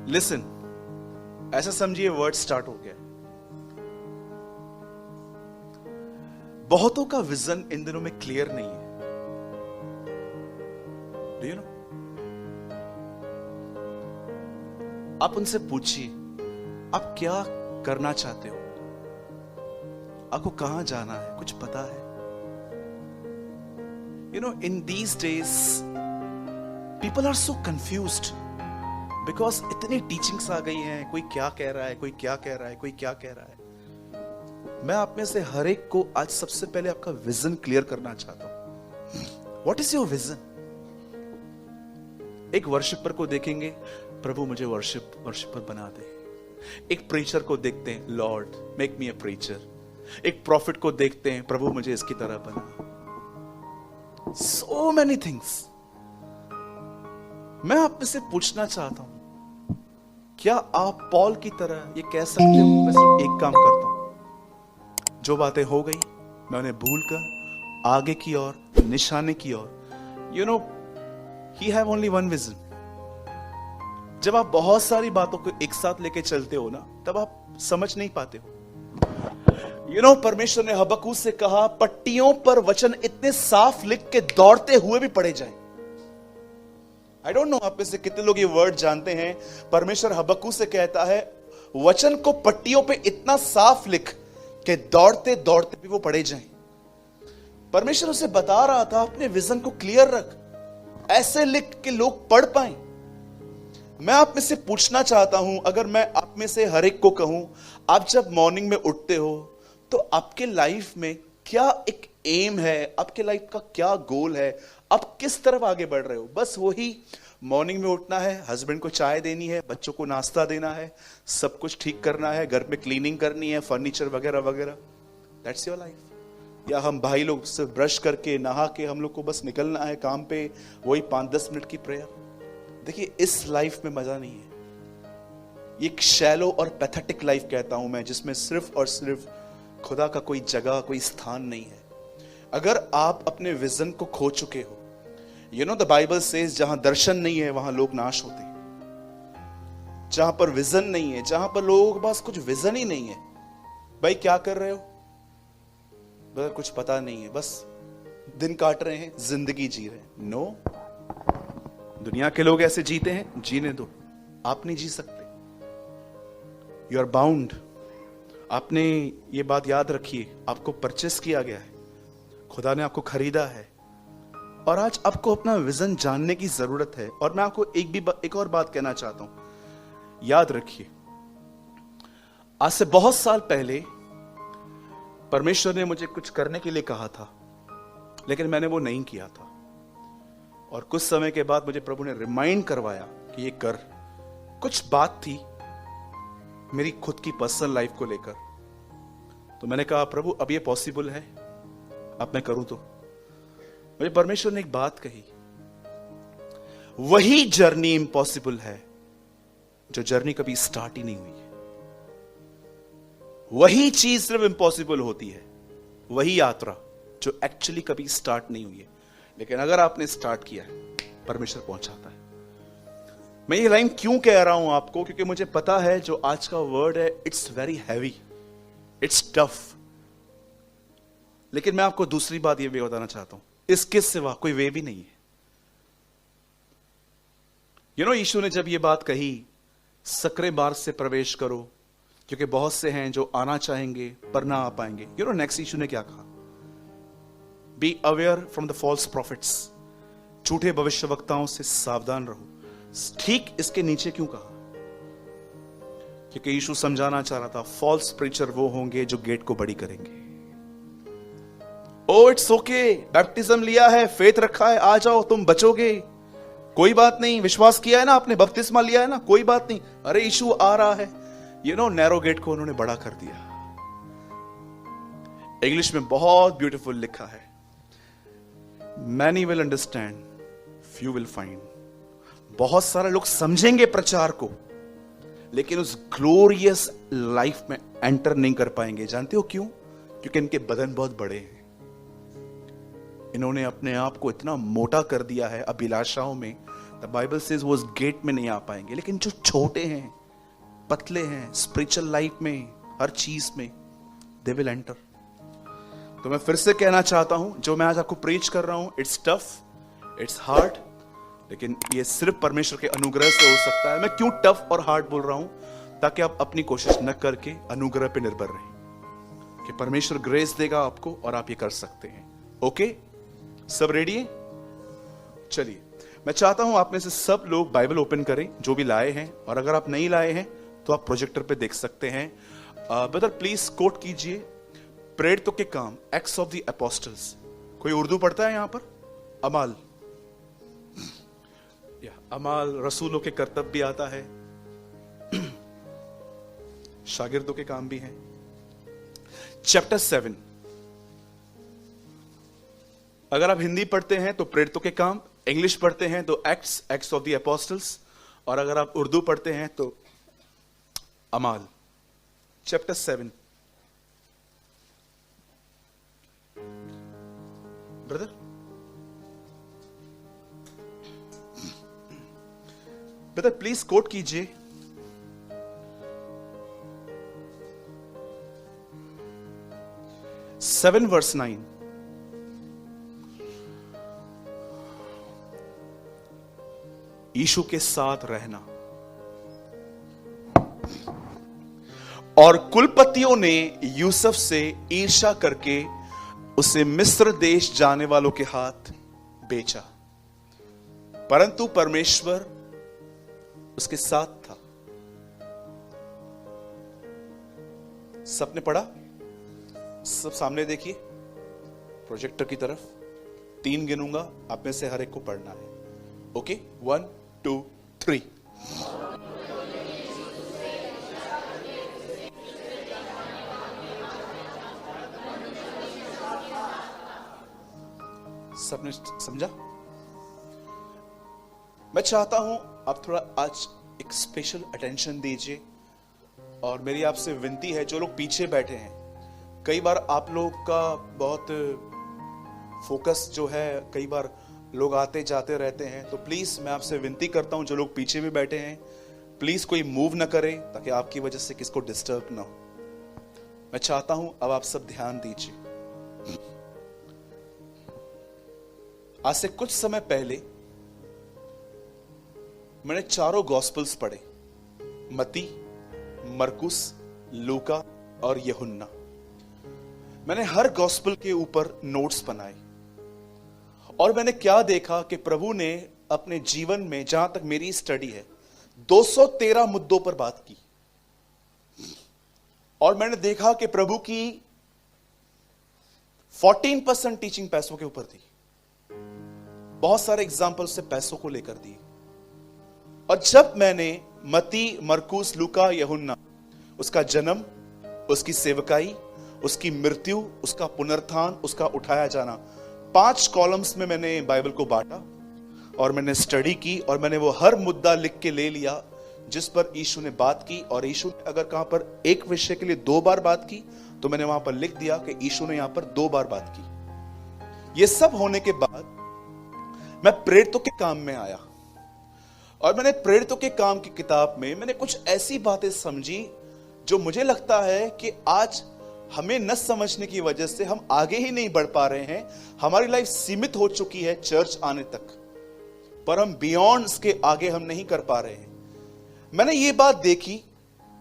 Listen, ऐसा समझिए word start हो गया। बहुतों का विजन इन दिनों में क्लियर नहीं है। Do you know? आप उनसे पूछिए, आप क्या करना चाहते हो? आपको कहां जाना है? कुछ पता है? You know, in these days, people are so confused because इतनी टीचिंग्स आ गई हैं। कोई क्या कह रहा है, कोई क्या कह रहा है, कोई क्या कह रहा है। मैं आप में से हर एक को आज सबसे पहले आपका विजन क्लियर करना चाहता हूं। What is your vision? एक वर्शिपर को देखेंगे, प्रभु मुझे वर्शिपर बना दे। एक प्रीचर को देखते हैं, Lord make me a preacher. एक प्रॉफिट को देखते हैं, प्रभु मुझे इसकी तरह बना। So many things. मैं आप में से पूछना चाहता हूं, क्या आप पॉल की तरह ये कह सकते हो, मैं सिर्फ एक काम करता हूं, जो बातें हो गई मैं उन्हें भूलकर आगे की ओर, निशाने की ओर। You know, he have only one vision. जब आप बहुत सारी बातों को एक साथ लेके चलते हो ना, तब आप समझ नहीं पाते हो। You know, परमेश्वर ने हबक्कूक से कहा, पट्टियों पर वचन इतने साफ लिख के दौड़ते हुए भी पढ़े जाएं। आई डोंट नो आप में से कितने लोग ये वर्ड जानते हैं। परमेश्वर हबक्कूक से कहता है, वचन को पट्टियों पे इतना साफ लिख के दौड़ते दौड़ते भी वो पढ़े जाएं। परमेश्वर उसे बता रहा था, अपने विजन को क्लियर रख, ऐसे लिख के लोग पढ़ पाए। मैं आप में से पूछना चाहता हूं, अगर मैं आप में से हर एक को कहूं, आप जब मॉर्निंग में उठते हो तो आपके लाइफ में क्या एक एम है, आपके लाइफ का क्या गोल है, आप किस तरफ आगे बढ़ रहे हो? बस वही मॉर्निंग में उठना है, हस्बैंड को चाय देनी है, बच्चों को नाश्ता देना है, सब कुछ ठीक करना है, घर में क्लीनिंग करनी है, फर्नीचर वगैरह वगैरह। That's your life. या हम भाई लोग से ब्रश करके नहा के हम लोग को बस निकलना है काम पे, वही 5-10 मिनट की प्रेयर। देखिए, इस लाइफ में मजा नहीं है। एक शैलो और पैथेटिक लाइफ कहता हूं मैं, जिसमें सिर्फ और सिर्फ खुदा का कोई जगह, कोई स्थान नहीं है। अगर आप अपने विजन को खो चुके हो, you know the Bible says, जहां दर्शन नहीं है वहां लोग नाश होते हैं। जहां पर विजन नहीं है, जहां पर लोगों के पास कुछ विजन ही नहीं है, भाई क्या कर रहे हो? बस कुछ पता नहीं है, बस दिन काट रहे हैं, जिंदगी जी रहे हैं। नो, दुनिया के लोग ऐसे जीते हैं, जीने दो, आप नहीं जी सकते। You are bound. आपने ये बात याद रखिए, आपको परचेस किया गया है, खुदा ने आपको खरीदा है, और आज आपको अपना विजन जानने की जरूरत है। और मैं आपको एक और बात कहना चाहता हूं, याद रखिए, आज से बहुत साल पहले परमेश्वर ने मुझे कुछ करने के लिए कहा था, लेकिन मैंने वो नहीं किया था। और कुछ समय के बाद मुझे प्रभु ने रिमाइंड करवाया कि ये कर। कुछ बात थी मेरी खुद की पर्सनल लाइफ को लेकर, तो मैंने कहा, प्रभु अब ये पॉसिबल है, अब मैं करूं तो? मुझे परमेश्वर ने एक बात कही, वही जर्नी इम्पॉसिबल है जो जर्नी कभी स्टार्ट ही नहीं हुई है। वही चीज सिर्फ इम्पॉसिबल होती है, वही यात्रा जो एक्चुअली कभी स्टार्ट नहीं हुई है। लेकिन अगर आपने स्टार्ट किया है, परमेश्वर पहुंचाता है। मैं ये लाइन क्यों कह रहा हूं आपको? क्योंकि मुझे पता है जो आज का वर्ड है, it's very heavy, it's tough. लेकिन मैं आपको दूसरी बात ये भी बताना चाहता हूं, इसके सिवा कोई वे भी नहीं है। यू नो, यीशु ने जब ये बात कही, सकरे मार्ग से प्रवेश करो, क्योंकि बहुत से हैं जो आना चाहेंगे पर ना आ पाएंगे। यू नो, नेक्स्ट यीशु ने क्या कहा? Be aware from the false prophets. झूठे भविष्यवक्ताओं से सावधान रहो। ठीक इसके नीचे क्यों कहा? क्योंकि यीशु समझाना चाह रहा था, फॉल्स प्रीचर वो होंगे जो गेट को बड़ी करेंगे। ओ इट्स ओके, बैप्टिज्म लिया है, फेथ रखा है, आ जाओ, तुम बचोगे, कोई बात नहीं, विश्वास किया है ना आपने, बपतिस्मा लिया है ना, कोई बात नहीं, अरे यीशु आ रहा है। यू नो, नैरो गेट को उन्होंने बड़ा कर दिया। इंग्लिश में बहुत ब्यूटीफुल लिखा है, many will understand, few will find. बहुत सारे लोग समझेंगे प्रचार को, लेकिन उस ग्लोरियस लाइफ में एंटर नहीं कर पाएंगे। जानते हो क्यों? क्योंकि इनके बदन बहुत बड़े हैं। इन्होंने अपने आप को इतना मोटा कर दिया है अभिलाषाओं में, द बाइबल सेज वो उस गेट में नहीं आ पाएंगे, लेकिन जो छोटे हैं, पतले हैं, स्पिरिचुअल लाइफ में, हर चीज में, दे विल एंटर। तो मैं फिर से कहना चाहता हूं, जो मैं आज आपको प्रीच कर रहा हूं, इट्स टफ, इट्स हार्ड, लेकिन ये सिर्फ परमेश्वर के अनुग्रह से हो सकता है। मैं क्यों टफ और हार्ड बोल रहा हूं? ताकि आप अपनी कोशिश न करके अनुग्रह पे निर्भर रहें कि परमेश्वर ग्रेस देगा आपको और आप ये कर सकते हैं। ओके, सब रेडी है? चलिए, मैं चाहता हूं आप में से सब लोग बाइबल ओपन करें, जो भी लाए हैं, और अगर आप नहीं लाए हैं तो आप प्रोजेक्टर पे देख सकते हैं। ब्रदर प्लीज कोट कीजिए प्रेरितों के काम, एक्ट्स ऑफ द एपोस्टल्स। कोई उर्दू पढ़ता है यहां पर? अमाल, या अमाल रसूलों के कर्तव्य भी आता है, शागिर्दों के काम भी हैं। चैप्टर 7, अगर आप हिंदी पढ़ते हैं तो प्रेरितों के काम, इंग्लिश पढ़ते हैं तो एक्ट्स ऑफ द एपोस्टल्स, और अगर आप उर्दू पढ़ते हैं तो अमाल। चैप्टर 7, ब्रदर प्लीज कोट कीजिए। Seven verse 9। यीशु के साथ रहना। और कुलपतियों ने यूसुफ से ईर्ष्या करके उसे मिस्र देश जाने वालों के हाथ बेचा, परंतु परमेश्वर उसके साथ था। सबने पढ़ा? सब सामने देखिए प्रोजेक्टर की तरफ। 3 गिनूंगा, आप में से हर एक को पढ़ना है। ओके, 1 2 3। सबने समझा? मैं चाहता हूं आप थोड़ा आज एक स्पेशल अटेंशन दीजिए, और मेरी आपसे विनती है, जो लोग पीछे बैठे हैं, कई बार आप लोग का बहुत फोकस जो है, कई बार लोग आते जाते रहते हैं, तो प्लीज मैं आपसे विनती करता हूं, जो लोग पीछे भी बैठे हैं, प्लीज कोई मूव ना करें ताकि आपकी वजह से किसको डिस्टर्ब ना हो। मैं चाहता हूं अब आप सब ध्यान दीजिए। आज से कुछ समय पहले मैंने चारों गॉस्पेल्स पढ़े, मत्ती, मरकुस, लूका और यूहन्ना। मैंने हर गॉस्पेल के ऊपर नोट्स बनाए, और मैंने क्या देखा कि प्रभु ने अपने जीवन में, जहां तक मेरी स्टडी है, 213 मुद्दों पर बात की। और मैंने देखा कि प्रभु की 14% टीचिंग पैसों के ऊपर थी। बहुत सारे एग्जाम्पल से पैसों को लेकर दिए। और जब मैंने मत्ती, मरकुस, लूका, यूहन्ना, उसका जन्म, उसकी सेवकाई, उसकी मृत्यु, उसका पुनरुत्थान, उसका उठाया जाना, 5 कॉलम्स में मैंने बाइबल को बांटा, और मैंने स्टडी की, और मैंने वो हर मुद्दा लिख के ले लिया जिस पर यीशु ने बात की। और यीशु ने अगर कहां पर एक विषय के लिए 2 बार बात की, तो मैंने वहां पर लिख दिया कि यीशु ने यहां पर 2 बार बात की। ये सब होने के बाद मैं प्रेरितों के काम में आया, और मैंने प्रेरितों के काम की किताब में मैंने कुछ ऐसी बातें समझी जो मुझे लगता है कि आज हमें न समझने की वजह से हम आगे ही नहीं बढ़ पा रहे हैं। हमारी लाइफ सीमित हो चुकी है चर्च आने तक, पर हम बियॉन्ड के आगे हम नहीं कर पा रहे हैं। मैंने ये बात देखी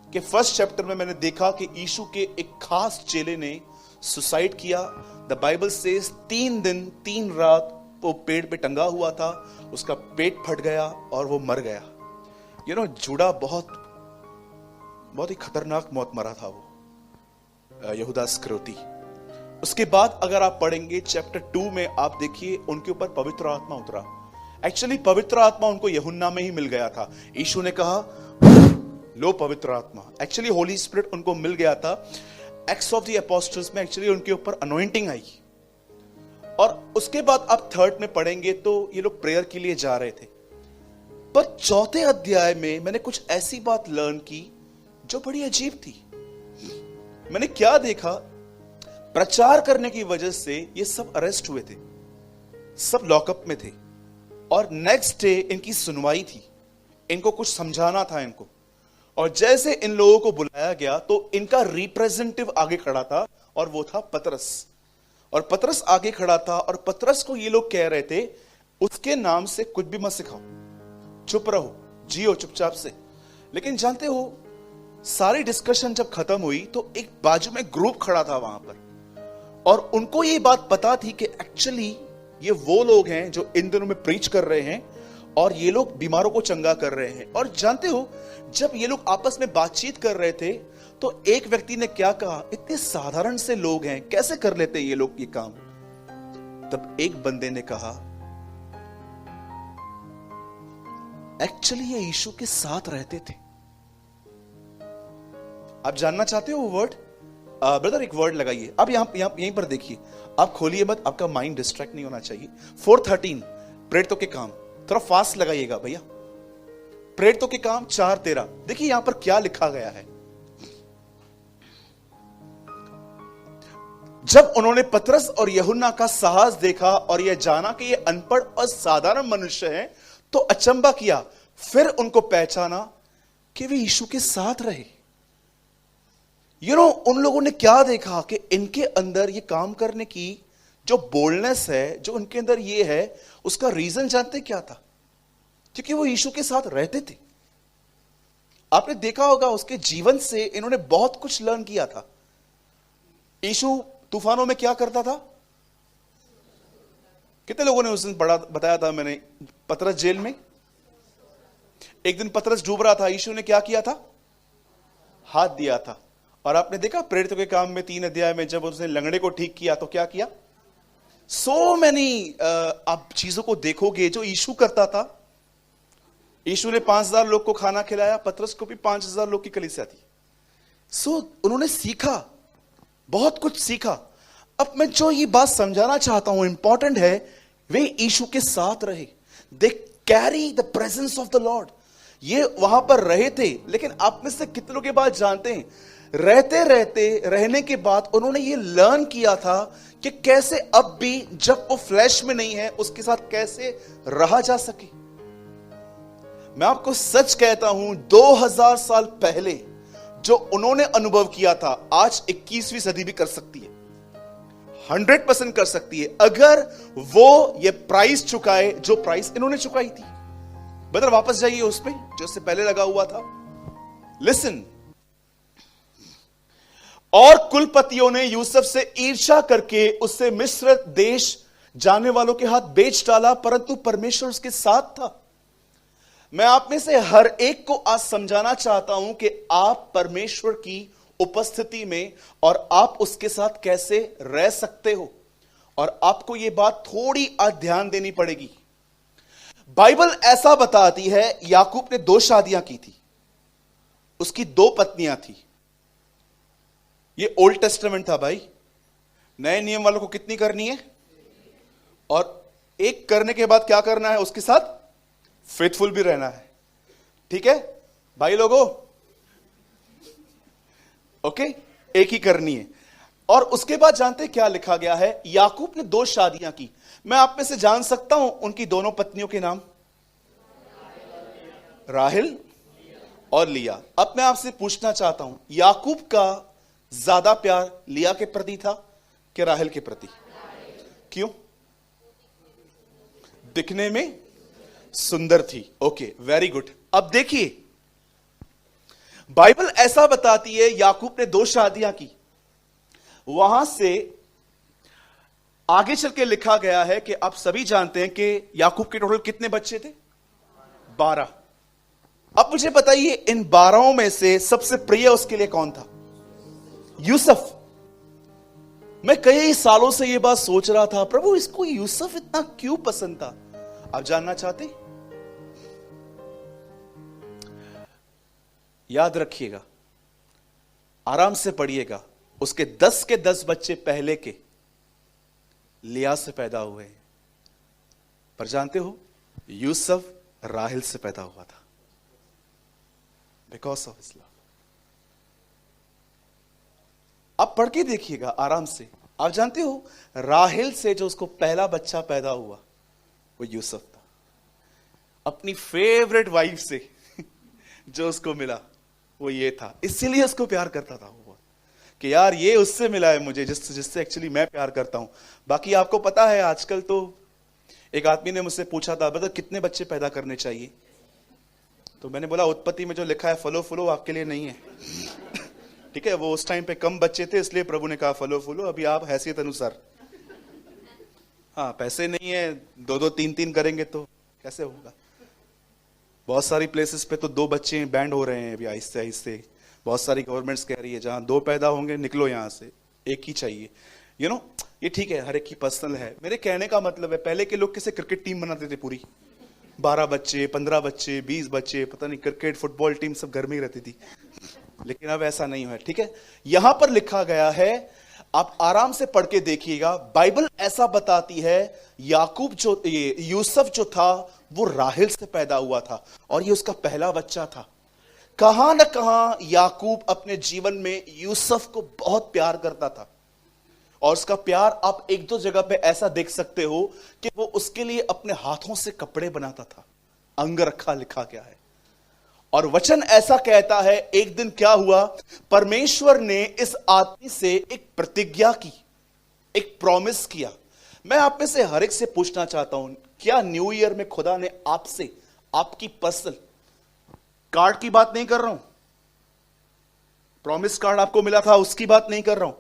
कि फर्स्ट चैप्टर में मैंने देखा कि यीशु के एक खास चेले ने सुसाइड किया। द बाइबल सेज 3 दिन 3 रात वो पेड़ पे टंगा हुआ था, उसका पेट फट गया और वो मर गया। जूड़ा बहुत ही खतरनाक मौत मरा था वो, यहूदा इस्करियोती। उसके बाद अगर आप पढ़ेंगे चैप्टर 2 में, आप देखिए उनके ऊपर पवित्र आत्मा उतरा। एक्चुअली पवित्र आत्मा उनको यूहन्ना में ही मिल गया था। यीशु ने कहा लो पवित्र आत्मा, एक्चुअली होली स्पिरिट उनको मिल गया था। एक्ट्स ऑफ द एपोस्टल्स में एक्चुअली उनके ऊपर अनॉइंटिंग आई। और उसके बाद आप 3rd में पढ़ेंगे तो ये लोग प्रेयर के लिए जा रहे थे। पर 4थे अध्याय में मैंने कुछ ऐसी बात लर्न की जो बड़ी अजीब थी। मैंने क्या देखा, प्रचार करने की वजह से ये सब अरेस्ट हुए थे, सब लॉकअप में थे। और नेक्स्ट डे इनकी सुनवाई थी, इनको कुछ समझाना था इनको। और जैसे इन लोगों को बुलाया गया तो इनका रिप्रेजेंटेटिव आगे खड़ा था और वो था पतरस। और पतरस आगे खड़ा था और पतरस को ये लोग कह रहे थे उसके नाम से कुछ भी मत सिखाओ, चुप रहो, जियो चुपचाप से। लेकिन जानते हो सारी डिस्कशन जब खत्म हुई तो एक बाजू में ग्रुप खड़ा था वहां पर, और उनको ये बात पता थी कि एक्चुअली ये वो लोग हैं जो इन दिनों में प्रीच कर रहे हैं और ये लोग बीमारों को चंगा कर रहे हैं। और जानते हो जब ये लोग आपस में बातचीत कर रहे थे तो एक व्यक्ति ने क्या कहा, इतने साधारण से लोग हैं, कैसे कर लेते ये लोग ये काम। तब एक बंदे ने कहा एक्चुअली ये यीशु के साथ रहते थे। आप जानना चाहते हो वो वर्ड? ब्रदर एक वर्ड लगाइए, आप यहीं पर देखिए, आप खोलिए मत, आपका माइंड डिस्ट्रैक्ट नहीं होना चाहिए। 4:13 प्रेरितों के काम, थोड़ा फास्ट लगाइएगा भैया। प्रेरितों के काम 4:13, देखिए यहां पर क्या लिखा गया है। जब उन्होंने पतरस और यूहन्ना का साहस देखा और यह जाना कि ये अनपढ़ और साधारण मनुष्य हैं तो अचंभा किया, फिर उनको पहचाना कि वे यीशु के साथ रहे। उन लोगों ने क्या देखा कि इनके अंदर ये काम करने की जो बोल्डनेस है, जो उनके अंदर ये है, उसका रीजन जानते क्या था? क्योंकि वो यीशु के साथ रहते थे। आपने देखा होगा उसके जीवन से इन्होंने बहुत कुछ लर्न किया था। यीशु तूफानों में क्या करता था? कितने लोगों ने उस दिन बताया था मैंने, पतरस जेल में, एक दिन पतरस डूब रहा था, यीशु ने क्या किया था? हाथ दिया था। और आपने देखा प्रेरितों के काम में 3 अध्याय में जब उसने लंगड़े को ठीक किया तो क्या किया? सो मैनी आप चीजों को देखोगे जो यीशु करता था। यीशु ने 5000 लोग को खाना खिलाया, पतरस को भी 5000 लोग की कलीसिया थी। सो उन्होंने सीखा, बहुत कुछ सीखा। अब मैं जो ये बात समझाना चाहता हूं इंपॉर्टेंट है, वे यीशु के साथ रहे। They carry the presence of the Lord. ये वहां पर रहे थे, लेकिन आप में से कितने लोग ये बात जानते हैं, रहते रहते रहने के बाद उन्होंने ये लर्न किया था कि कैसे अब भी जब वो फ्लैश में नहीं है उसके साथ कैसे रहा जा सके। मैं आपको सच कहता हूं 2000 साल पहले जो उन्होंने अनुभव किया था आज 21वीं सदी भी कर सकती है, 100% कर सकती है, अगर वो ये प्राइस चुकाए जो प्राइस इन्होंने चुकाई थी। बदर वापस जाइए उस पे जो इससे पहले लगा हुआ था। लिसन, और कुलपतियों ने यूसुफ से ईर्ष्या करके उससे मिस्र देश जाने वालों के हाथ बेच डाला, परंतु परमेश्वर उसके साथ था। मैं आप में से हर एक को आज समझाना चाहता हूं कि आप परमेश्वर की उपस्थिति में और आप उसके साथ कैसे रह सकते हो, और आपको यह बात थोड़ी आज ध्यान देनी पड़ेगी। बाइबल ऐसा बताती है याकूब ने 2 शादियां की थी, उसकी 2 पत्नियां थी। ये ओल्ड टेस्टामेंट था भाई, नए नियम वालों को कितनी करनी है, और एक करने के बाद क्या करना है, उसके साथ फेथफुल भी रहना है। ठीक है भाई लोगों, ओके, एक ही करनी है। और उसके बाद जानते क्या लिखा गया है, याकूब ने 2 शादियां की। मैं आप में से जान सकता हूं उनकी दोनों पत्नियों के नाम? राहेल और लिया। अब मैं आपसे पूछना चाहता हूं, याकूब का ज्यादा प्यार लिया के प्रति था कि राहेल के प्रति? क्यों? दिखने में सुंदर थी। Okay, very good. अब देखिए बाइबल ऐसा बताती है याकूब ने 2 शादियां की। वहां से आगे चल के लिखा गया है कि आप सभी जानते हैं कि याकूब के टोटल कितने बच्चे थे? 12। अब मुझे बताइए इन 12 में से सबसे प्रिय उसके लिए कौन था? यूसुफ। मैं कई सालों से यह बात सोच रहा था, प्रभु इसको यूसुफ इतना क्यों पसंद था? आप जानना चाहते? याद रखिएगा, आराम से पढ़िएगा, उसके 10 के 10 बच्चे पहले के लिया से पैदा हुए हैं, पर जानते हो यूसुफ राहेल से पैदा हुआ था, बिकॉज ऑफ हिज लव। आप पढ़ के देखिएगा आराम से। आप जानते हो राहेल से जो उसको पहला बच्चा पैदा हुआ वो यूसुफ था। अपनी फेवरेट वाइफ से जो उसको मिला वो ये था, इसीलिए उसको प्यार करता था वो, कि यार ये उससे मिला है मुझे जिससे एक्चुअली मैं प्यार करता हूं। बाकी आपको पता है आजकल तो, एक आदमी ने मुझसे पूछा था, बता कितने बच्चे पैदा करने चाहिए? तो मैंने बोला उत्पत्ति में जो लिखा है फलो फूलो आपके लिए नहीं है। ठीक है, वो उस टाइम पे कम बच्चे थे इसलिए प्रभु ने कहा फलो फूलो, अभी आप हैसियत अनुसार। हाँ, पैसे नहीं है, दो दो तीन तीन करेंगे तो कैसे होगा? बहुत सारी प्लेसेस पे तो 2 बच्चे बैंड हो रहे हैं अभी आहिस्ते आहिस्ते। बहुत सारी गवर्नमेंट्स कह रही है जहां 2 पैदा होंगे निकलो यहां से, एक ही चाहिए। यू नो, ये ठीक है, हर एक की पर्सनल है। मेरे कहने का मतलब है, पहले के लोग कैसे क्रिकेट टीम बनाते थे पूरी, 12 बच्चे, 15 बच्चे, 20 बच्चे, पता नहीं क्रिकेट फुटबॉल टीम सब घर में ही रहती थी। लेकिन अब ऐसा नहीं हुआ। ठीक है, यहां पर लिखा गया है, आप आराम से पढ़ के देखिएगा, बाइबल ऐसा बताती है याकूब जो यूसुफ जो था वो राहेल से पैदा हुआ था और ये उसका पहला बच्चा था। कहां न कहां याकूब अपने जीवन में यूसुफ को बहुत प्यार करता था और उसका प्यार आप 1-2 जगह पे ऐसा देख सकते हो कि वो उसके लिए अपने हाथों से कपड़े बनाता था। अंगरखा लिखा गया है और वचन ऐसा कहता है, एक दिन क्या हुआ, परमेश्वर ने इस आदमी से एक प्रतिज्ञा की, एक प्रॉमिस किया। मैं आप में से हर एक से पूछना चाहता हूं, क्या न्यू ईयर में खुदा ने आपसे, आपकी पर्सनल कार्ड की बात नहीं कर रहा हूं, प्रॉमिस कार्ड आपको मिला था उसकी बात नहीं कर रहा हूं,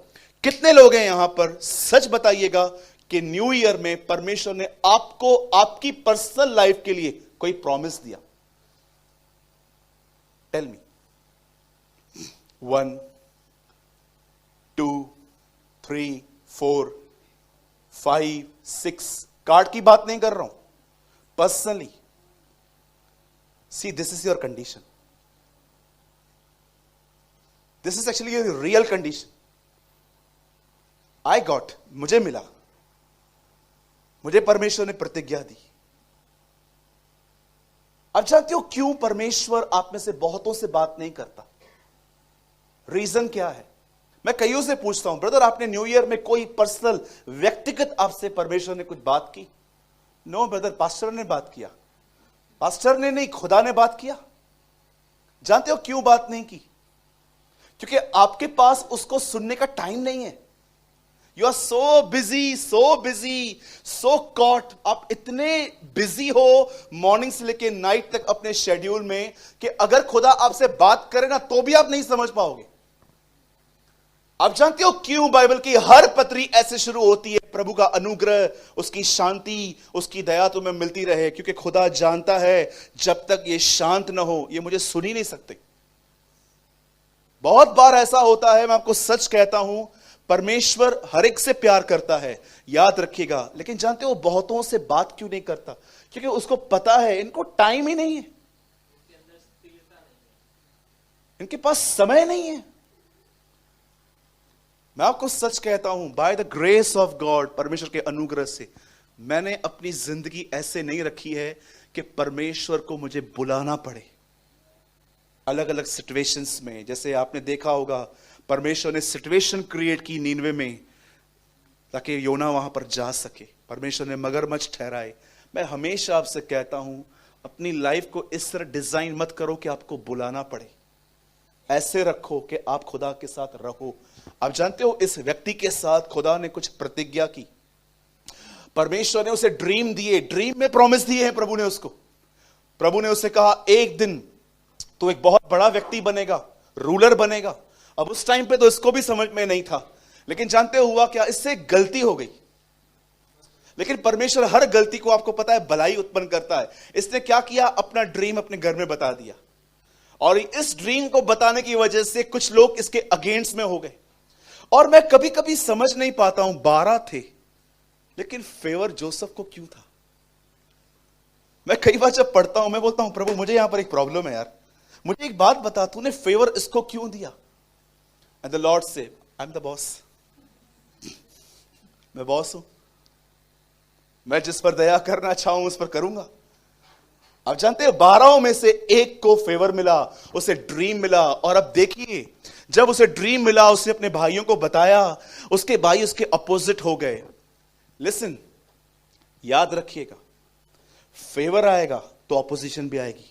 कितने लोग हैं यहां पर सच बताइएगा कि न्यू ईयर में परमेश्वर ने आपको आपकी पर्सनल लाइफ के लिए कोई प्रॉमिस दिया? Tell me. 1 2 3 4 5 6 कार्ड की बात नहीं कर रहा हूं, personally. See, this is your condition, this is actually your real condition. I got, मुझे मिला, मुझे परमेश्वर ने प्रतिज्ञा दी। अब जानते हो क्यों परमेश्वर आप में से बहुतों से बात नहीं करता? रीजन क्या है? मैं कईयों से पूछता हूं, ब्रदर आपने न्यू ईयर में कोई पर्सनल व्यक्तिगत आपसे परमेश्वर ने कुछ बात की? नो ब्रदर, पास्टर ने बात किया। पास्टर ने नहीं, खुदा ने बात किया। जानते हो क्यों बात नहीं की? क्योंकि आपके पास उसको सुनने का टाइम नहीं है। You are so busy, so busy, so caught. आप इतने बिजी हो मॉर्निंग से लेके नाइट तक अपने शेड्यूल में कि अगर खुदा आपसे बात करे ना तो भी आप नहीं समझ पाओगे। आप जानते हो क्यों बाइबल की हर पत्री ऐसे शुरू होती है, प्रभु का अनुग्रह, उसकी शांति, उसकी दया तुम्हें मिलती रहे? क्योंकि खुदा जानता है जब तक ये शांत ना हो ये मुझे सुन ही नहीं सकते। बहुत बार ऐसा होता है, मैं आपको सच कहता हूं, परमेश्वर हर एक से प्यार करता है, याद रखिएगा। लेकिन जानते हो बहुतों से बात क्यों नहीं करता? क्योंकि उसको पता है इनको टाइम ही नहीं है, इनके पास समय नहीं है। मैं आपको सच कहता हूं, by the grace of God, परमेश्वर के अनुग्रह से मैंने अपनी जिंदगी ऐसे नहीं रखी है कि परमेश्वर को मुझे बुलाना पड़े अलग अलग सिचुएशंस में। जैसे आपने देखा होगा, परमेश्वर ने सिचुएशन क्रिएट की नीनवे में ताकि योना वहां पर जा सके। परमेश्वर ने मगरमच्छ ठहराए। मैं हमेशा आपसे कहता हूं, अपनी लाइफ को इस तरह डिजाइन मत करो कि आपको बुलाना पड़े, ऐसे रखो कि आप खुदा के साथ रहो। आप जानते हो इस व्यक्ति के साथ खुदा ने कुछ प्रतिज्ञा की। परमेश्वर ने उसे ड्रीम दिए, ड्रीम में प्रॉमिस दिए हैं प्रभु ने उसको। प्रभु ने उसे कहा एक दिन तो एक बहुत बड़ा व्यक्ति बनेगा, रूलर बनेगा। अब उस टाइम पे तो इसको भी समझ में नहीं था, लेकिन जानते हुआ क्या, इससे गलती हो गई। लेकिन परमेश्वर हर गलती को, आपको पता है, भलाई उत्पन्न करता है। इसने क्या किया, अपना ड्रीम अपने घर में बता दिया और इस ड्रीम को बताने की वजह से कुछ लोग इसके अगेंस्ट में हो गए। और मैं कभी कभी समझ नहीं पाता हूं, 12 थे लेकिन फेवर जोसेफ को क्यों था? मैं कई बार जब पढ़ता हूं मैं बोलता हूं, प्रभु मुझे यहां पर एक प्रॉब्लम है यार, मुझे एक बात बता, तूने फेवर इसको क्यों दिया? एंड द लॉर्ड से, आई एम द बॉस, मैं बॉस हूं, मैं जिस पर दया करना चाहूं उस पर करूंगा। आप जानते हैं 12 में से एक को फेवर मिला, उसे ड्रीम मिला। और अब देखिए, जब उसे ड्रीम मिला उसने अपने भाइयों को बताया, उसके भाई उसके अपोजिट हो गए। लिसन, याद रखिएगा, फेवर आएगा तो ऑपोजिशन भी आएगी।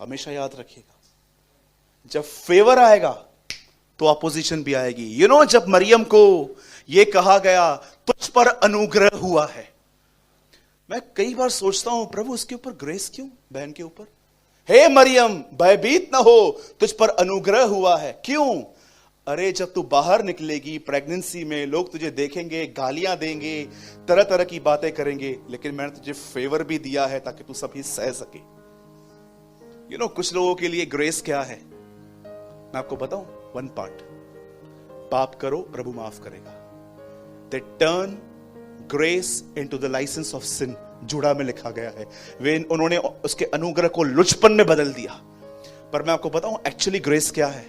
हमेशा याद रखिएगा, जब फेवर आएगा तो ऑपोजिशन भी आएगी। जब मरियम को यह कहा गया तुझ पर अनुग्रह हुआ है, मैं कई बार सोचता हूं प्रभु उसके ऊपर ग्रेस क्यों, बहन के ऊपर। हे मरियम भयभीत ना हो, तुझ पर अनुग्रह हुआ है। क्यों? अरे जब तू बाहर निकलेगी प्रेगनेंसी में, लोग तुझे देखेंगे, गालियां देंगे, तरह तरह की बातें करेंगे, लेकिन मैंने तुझे फेवर भी दिया है ताकि तू सभी सह सके। कुछ लोगों के लिए ग्रेस क्या है, मैं आपको बताऊं, वन पार्ट, पाप करो प्रभु माफ करेगा। They turn grace into the license of sin, जुड़ा में लिखा गया है। उन्होंने उसके अनुग्रह को लुचपन में बदल दिया। पर मैं आपको बताऊं एक्चुअली ग्रेस क्या है।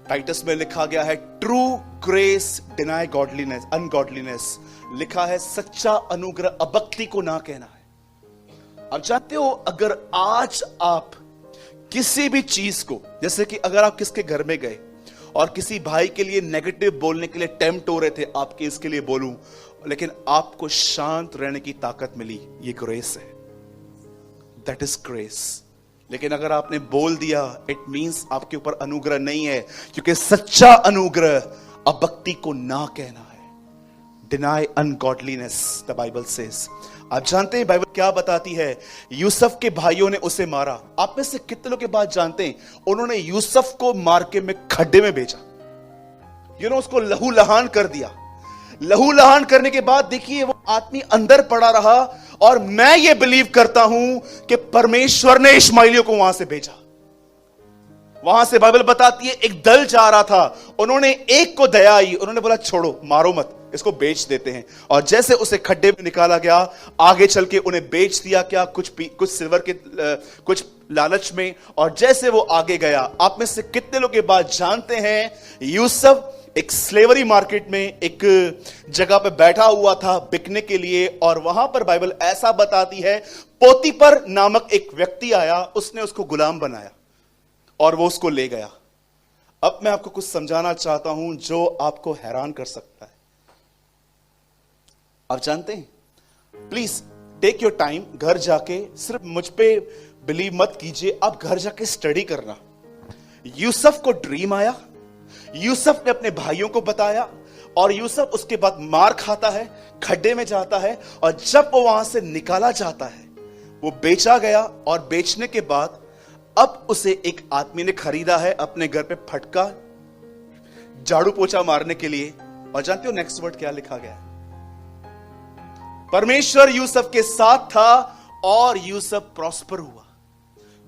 टाइटस में लिखा गया है ट्रू ग्रेस डिनाई गॉडलीनेस अनगॉडलीनेस, लिखा है सच्चा अनुग्रह अभक्ति को ना कहना है। आप जानते हो, अगर आज आप किसी भी चीज को, जैसे कि अगर आप किसके घर में गए और किसी भाई के लिए नेगेटिव बोलने के लिए टेम्प्ट हो रहे थे, आपके इसके लिए बोलूं, लेकिन आपको शांत रहने की ताकत मिली, ये ग्रेस है, दैट इज ग्रेस। लेकिन अगर आपने बोल दिया, इट मींस आपके ऊपर अनुग्रह नहीं है, क्योंकि सच्चा अनुग्रह अभक्ति को ना कहना है। Deny ungodliness the Bible says. आप जानते हैं बाइबल क्या बताती है? यूसुफ के भाइयों ने उसे मारा। आप में से कितने लोग के बात जानते हैं, उन्होंने यूसुफ को मार के में खड्डे में भेजा, उसको लहू लहान कर दिया। लहू लहान करने के बाद देखिए वो आदमी अंदर पड़ा रहा, और मैं ये बिलीव करता हूं कि परमेश्वर ने इश्माइलियों को वहां से भेजा। वहां से बाइबल बताती है एक दल जा रहा था, उन्होंने एक को दया आई, उन्होंने बोला छोड़ो, मारो मत, इसको बेच देते हैं। और जैसे उसे खड्डे में निकाला गया, आगे चल के उन्हें बेच दिया, क्या कुछ सिल्वर के कुछ लालच में। और जैसे वो आगे गया, आप में से कितने लोग ये बात जानते हैं, यूसुफ एक स्लेवरी मार्केट में एक जगह पे बैठा हुआ था बिकने के लिए, और वहां पर बाइबल ऐसा बताती है पोतीपर नामक एक व्यक्ति आया, उसने उसको गुलाम बनाया और वो उसको ले गया। अब मैं आपको कुछ समझाना चाहता हूं जो आपको हैरान कर सकता है। आप जानते हैं, प्लीज टेक योर टाइम, घर जाके सिर्फ मुझ पे बिलीव मत कीजिए, आप घर जाके स्टडी करना। यूसुफ को ड्रीम आया, यूसुफ ने अपने भाइयों को बताया, और यूसुफ उसके बाद मार खाता है, खड्डे में जाता है, और जब वो वहां से निकाला जाता है, वो बेचा गया। और बेचने के बाद अब उसे एक आदमी ने खरीदा है अपने घर पे फटका झाड़ू पोछा मारने के लिए। और जानते हो नेक्स्ट वर्ड क्या लिखा गया है? परमेश्वर यूसुफ के साथ था और यूसुफ प्रॉस्पर हुआ।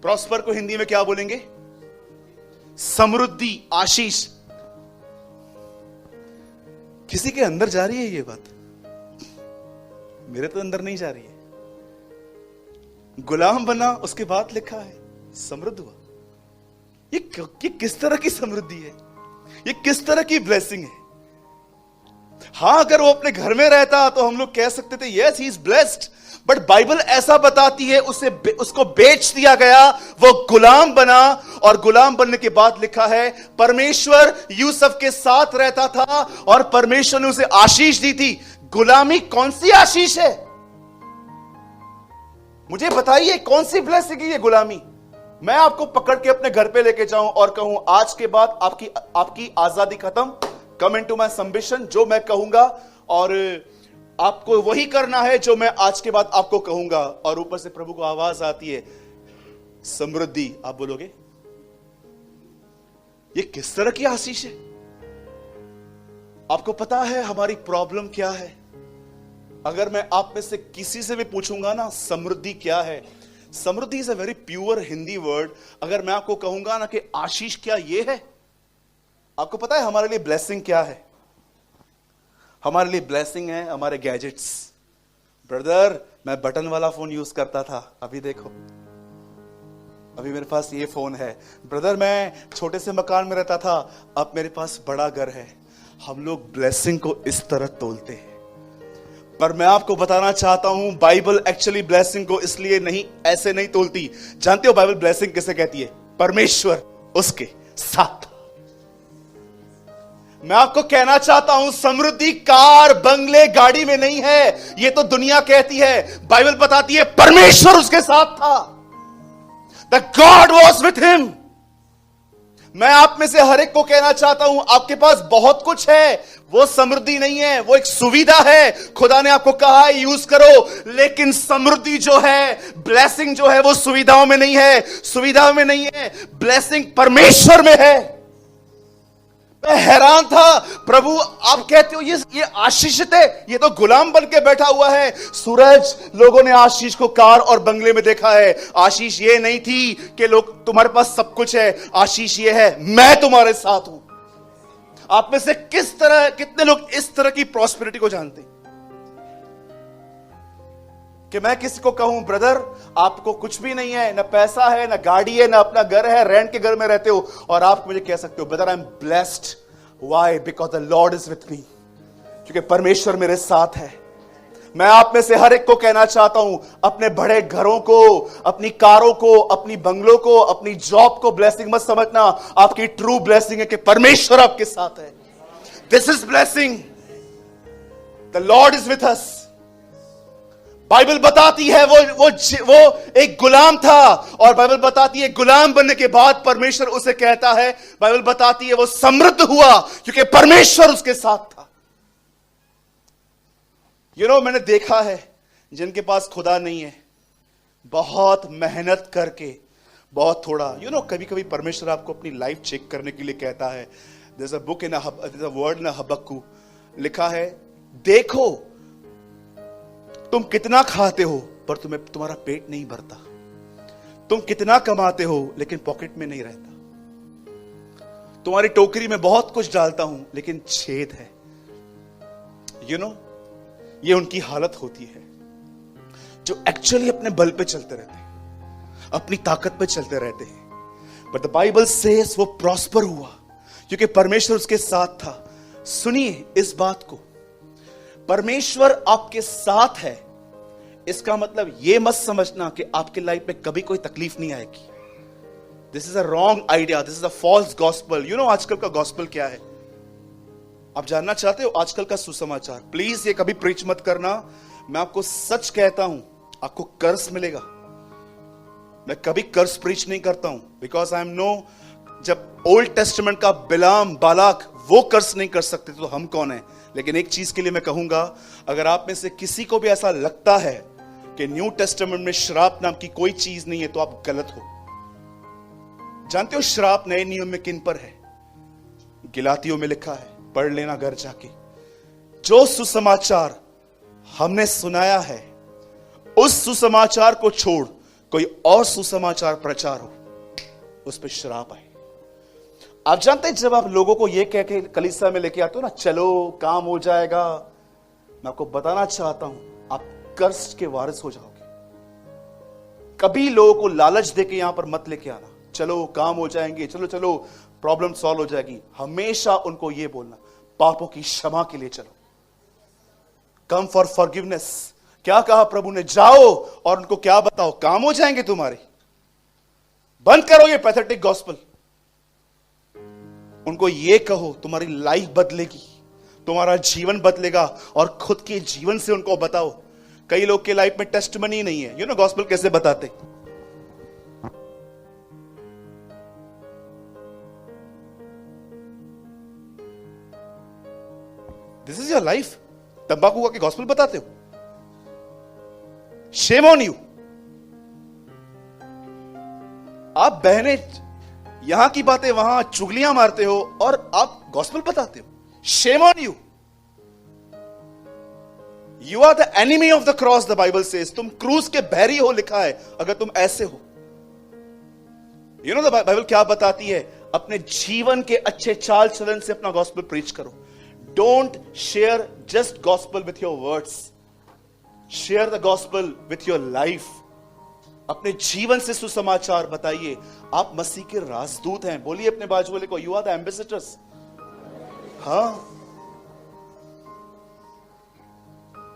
प्रॉस्पर को हिंदी में क्या बोलेंगे? समृद्धि, आशीष। किसी के अंदर जा रही है ये बात? मेरे तो अंदर नहीं जा रही है। गुलाम बना, उसके बाद लिखा है समृद्ध हुआ। ये किस तरह की समृद्धि है? ये किस तरह की ब्लेसिंग है? हां, अगर वो अपने घर में रहता तो हम लोग कह सकते थे yes he is blessed, but Bible ऐसा बताती है उसको बेच दिया गया, वो गुलाम बना, और गुलाम बनने के बाद लिखा है परमेश्वर यूसुफ के साथ रहता था और परमेश्वर ने उसे आशीष दी थी। गुलामी कौन सी आशीष है? मुझे बताइए कौन सी ब्लेसिंग है ये गुलामी? मैं आपको पकड़ के अपने घर पे लेके जाऊं और कहूं आज के बाद आपकी आजादी खत्म, कम इनटू माय सबमिशन, जो मैं कहूंगा और आपको वही करना है जो मैं आज के बाद आपको कहूंगा, और ऊपर से प्रभु को आवाज आती है समृद्धि, आप बोलोगे ये किस तरह की आशीष है? आपको पता है हमारी प्रॉब्लम क्या है? अगर मैं आप में से किसी से भी पूछूंगा ना समृद्धि क्या है, समृद्धि is a very pure Hindi word. अगर मैं आपको कहूंगा ना कि आशीष क्या ये है, आपको पता है हमारे लिए ब्लेसिंग क्या है? हमारे लिए ब्लेसिंग है हमारे गैजेट्स। ब्रदर, मैं बटन वाला फोन यूज करता था, अभी देखो, अभी मेरे पास ये फोन है। ब्रदर, मैं छोटे से मकान में रहता था, अब मेरे पास बड़ा घर है। हम लोग ब्लेसिंग को इस तरह तोलते हैं, पर मैं आपको बताना चाहता हूं बाइबल एक्चुअली ब्लेसिंग को इसलिए नहीं, ऐसे नहीं तोलती। जानते हो बाइबल ब्लेसिंग किसे कहती है? परमेश्वर उसके साथ। मैं आपको कहना चाहता हूं, समृद्धि कार, बंगले, गाड़ी में नहीं है। ये तो दुनिया कहती है, बाइबल बताती है परमेश्वर उसके साथ था। The God was with him. मैं आप में से हर एक को कहना चाहता हूं, आपके पास बहुत कुछ है, वो समृद्धि नहीं है, वो एक सुविधा है। खुदा ने आपको कहा है यूज करो, लेकिन समृद्धि जो है, ब्लेसिंग जो है, वो सुविधाओं में नहीं है, सुविधाओं में नहीं है, ब्लेसिंग परमेश्वर में है। मैं हैरान था, प्रभु आप कहते हो ये आशीषित है, ये तो गुलाम बन के बैठा हुआ है। सूरज, लोगों ने आशीष को कार और बंगले में देखा है। आशीष ये नहीं थी कि लोग तुम्हारे पास सब कुछ है, आशीष ये है मैं तुम्हारे साथ हूं। आप में से कितने लोग इस तरह की प्रॉस्पेरिटी को जानते हैं कि मैं किसी को कहूं ब्रदर आपको कुछ भी नहीं है, ना पैसा है, ना गाड़ी है, ना अपना घर है, रेंट के घर में रहते हो, और आप मुझे कह सकते हो brother I am blessed. Why? Because the Lord is with me, क्योंकि परमेश्वर मेरे साथ है। मैं आप में से हर एक को कहना चाहता हूं, अपने बड़े घरों को, अपनी कारों को, अपनी बंगलों को, अपनी जॉब को ब्लेसिंग मत समझना। आपकी ट्रू ब्लेसिंग है कि परमेश्वर आपके साथ है। This is blessing, the Lord is with us. Bible बताती है वो एक गुलाम था, और बाइबल बताती है गुलाम बनने के बाद परमेश्वर उसे कहता है, बाइबल बताती है वो समृद्ध हुआ क्योंकि परमेश्वर उसके साथ था। मैंने देखा है जिनके पास खुदा नहीं है, बहुत मेहनत करके बहुत थोड़ा, कभी कभी परमेश्वर आपको अपनी लाइफ चेक करने के लिए कहता है। there's a book in there's a word in हबक्कू, लिखा है देखो तुम कितना खाते हो पर तुम्हारा पेट नहीं भरता, तुम कितना कमाते हो लेकिन पॉकेट में नहीं रहता, तुम्हारी टोकरी में बहुत कुछ डालता हूं लेकिन छेद है। ये उनकी हालत होती है जो एक्चुअली अपने बल पे चलते रहते हैं, अपनी ताकत पे चलते रहते हैं। बट द बाइबल सेज वो प्रॉस्पर हुआ क्योंकि परमेश्वर उसके साथ था। सुनिए इस बात को, परमेश्वर आपके साथ है, इसका मतलब यह मत समझना कि आपके लाइफ में कभी कोई तकलीफ नहीं आएगी। This is a wrong idea, this is a false gospel. आजकल का गॉस्पल क्या है? आप जानना चाहते हो आजकल का सुसमाचार? प्लीज ये कभी प्रीच मत करना, मैं आपको सच कहता हूं, आपको कर्स मिलेगा। मैं कभी कर्स प्रीच नहीं करता हूं, बिकॉज आई एम नो, जब ओल्ड टेस्टामेंट का बिलाम बालाक वो कर्स नहीं कर सकते तो हम कौन है। लेकिन एक चीज के लिए मैं कहूंगा, अगर आप में से किसी को भी ऐसा लगता है कि न्यू टेस्टामेंट में श्राप नाम की कोई चीज नहीं है तो आप गलत हो। जानते हो श्राप नए नियम में किन पर है? गिलातियों में लिखा है, पढ़ लेना घर जाके। जो सुसमाचार हमने सुनाया है उस सुसमाचार को छोड़ कोई और सुसमाचार प्रचार हो, उस पर श्राप आए। आप जानते हैं जब आप लोगों को यह कह के कलीसिया में लेके आते हो ना, चलो काम हो जाएगा, मैं आपको बताना चाहता हूं आप कर्ज के वारिस हो जाओगे। कभी लोगों को लालच देके यहां पर मत लेके आना, चलो काम हो जाएंगे, चलो चलो प्रॉब्लम सॉल्व हो जाएगी। हमेशा उनको यह बोलना, पापों की क्षमा के लिए चलो, कम फॉर फॉरगिवनेस। क्या कहा प्रभु ने? जाओ और उनको क्या बताओ, काम हो जाएंगे तुम्हारे। बंद करो ये पैथेटिक गॉस्पल। उनको ये कहो तुम्हारी लाइफ बदलेगी, तुम्हारा जीवन बदलेगा, और खुद के जीवन से उनको बताओ। कई लोग के लाइफ में टेस्टमनी नहीं है। गॉस्पल कैसे बताते? This is your life. तंबाकू का गॉस्पल बताते हो? Shame on you. आप बहने यहां की बातें वहां चुगलियां मारते हो और आप गॉस्पल बताते हो। Shame on you. You are the enemy of the cross, the Bible says. तुम क्रूस के बैरी हो, लिखा है, अगर तुम ऐसे हो। द बाइबल क्या बताती है? अपने जीवन के अच्छे चाल चलन से अपना गॉस्पल प्रीच करो। Don't share just gospel with your words, share the gospel with your life. अपने जीवन से सुसमाचार बताइए। आप मसीह के राजदूत हैं। बोलिए अपने बाजू वाले को, यू आर द एम्बेसडर्स। हाँ,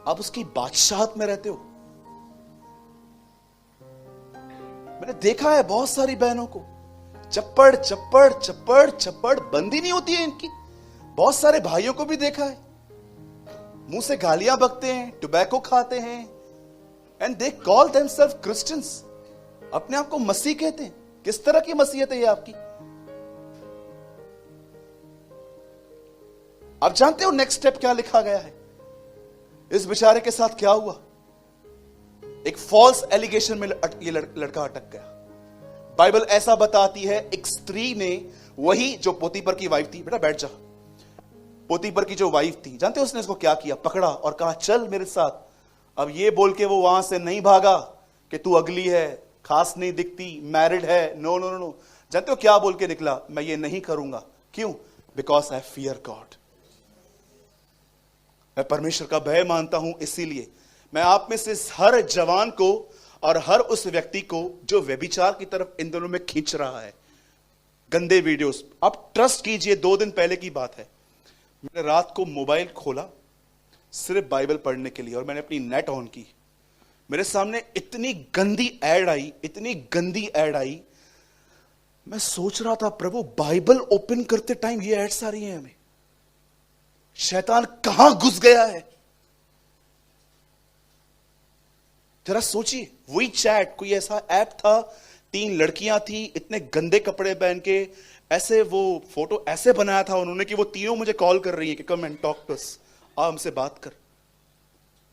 आप उसकी बादशाहत में रहते हो। मैंने देखा है बहुत सारी बहनों को, चप्पड़ चप्पड़ चप्पड़ चप्पड़ बंदी नहीं होती है इनकी। बहुत सारे भाइयों को भी देखा है, मुंह से गालियां बकते हैं, टोबैको खाते हैं, and they call themselves Christians, अपने आप को मसीह कहते हैं। किस तरह की मसीहत है ये आपकी? आप जानते हो नेक्स्ट स्टेप क्या लिखा गया है? इस बेचारे के साथ क्या हुआ? एक फॉल्स एलिगेशन में ये लड़का अटक गया। बाइबल ऐसा बताती है, एक स्त्री ने, वही जो पोतीपर की वाइफ थी, बेटा बैठ जा, पोतीपर की जो वाइफ थी, जानते हो उसने इसको क्या किया? पकड़ा और कहा चल मेरे साथ। अब ये बोल के वो वहां से नहीं भागा कि तू अगली है, खास नहीं दिखती, मैरिड है, नो नो नो। जानते हो क्या बोल के निकला? मैं ये नहीं करूंगा। क्यों? Because I fear God. मैं परमेश्वर का भय मानता हूं। इसीलिए मैं आप में से हर जवान को और हर उस व्यक्ति को जो व्यभिचार की तरफ इन दोनों में खींच रहा है, गंदे वीडियोस, आप ट्रस्ट कीजिए, 2 दिन पहले की बात है, मैंने रात को मोबाइल खोला सिर्फ बाइबल पढ़ने के लिए, और मैंने अपनी नेट ऑन की। मेरे सामने इतनी गंदी ऐड आई, इतनी गंदी ऐड आई। मैं सोच रहा था प्रभु, बाइबल ओपन करते टाइम ये एड्स आ रही हैं हमें, शैतान कहां घुस गया है? जरा सोचिए, वही चैट, कोई ऐसा ऐप था, 3 लड़कियां थी, इतने गंदे कपड़े पहन के, ऐसे वो फोटो ऐसे बनाया था उन्होंने कि वो तीनों मुझे कॉल कर रही हैं कि come and talk to us, आ हमसे बात कर।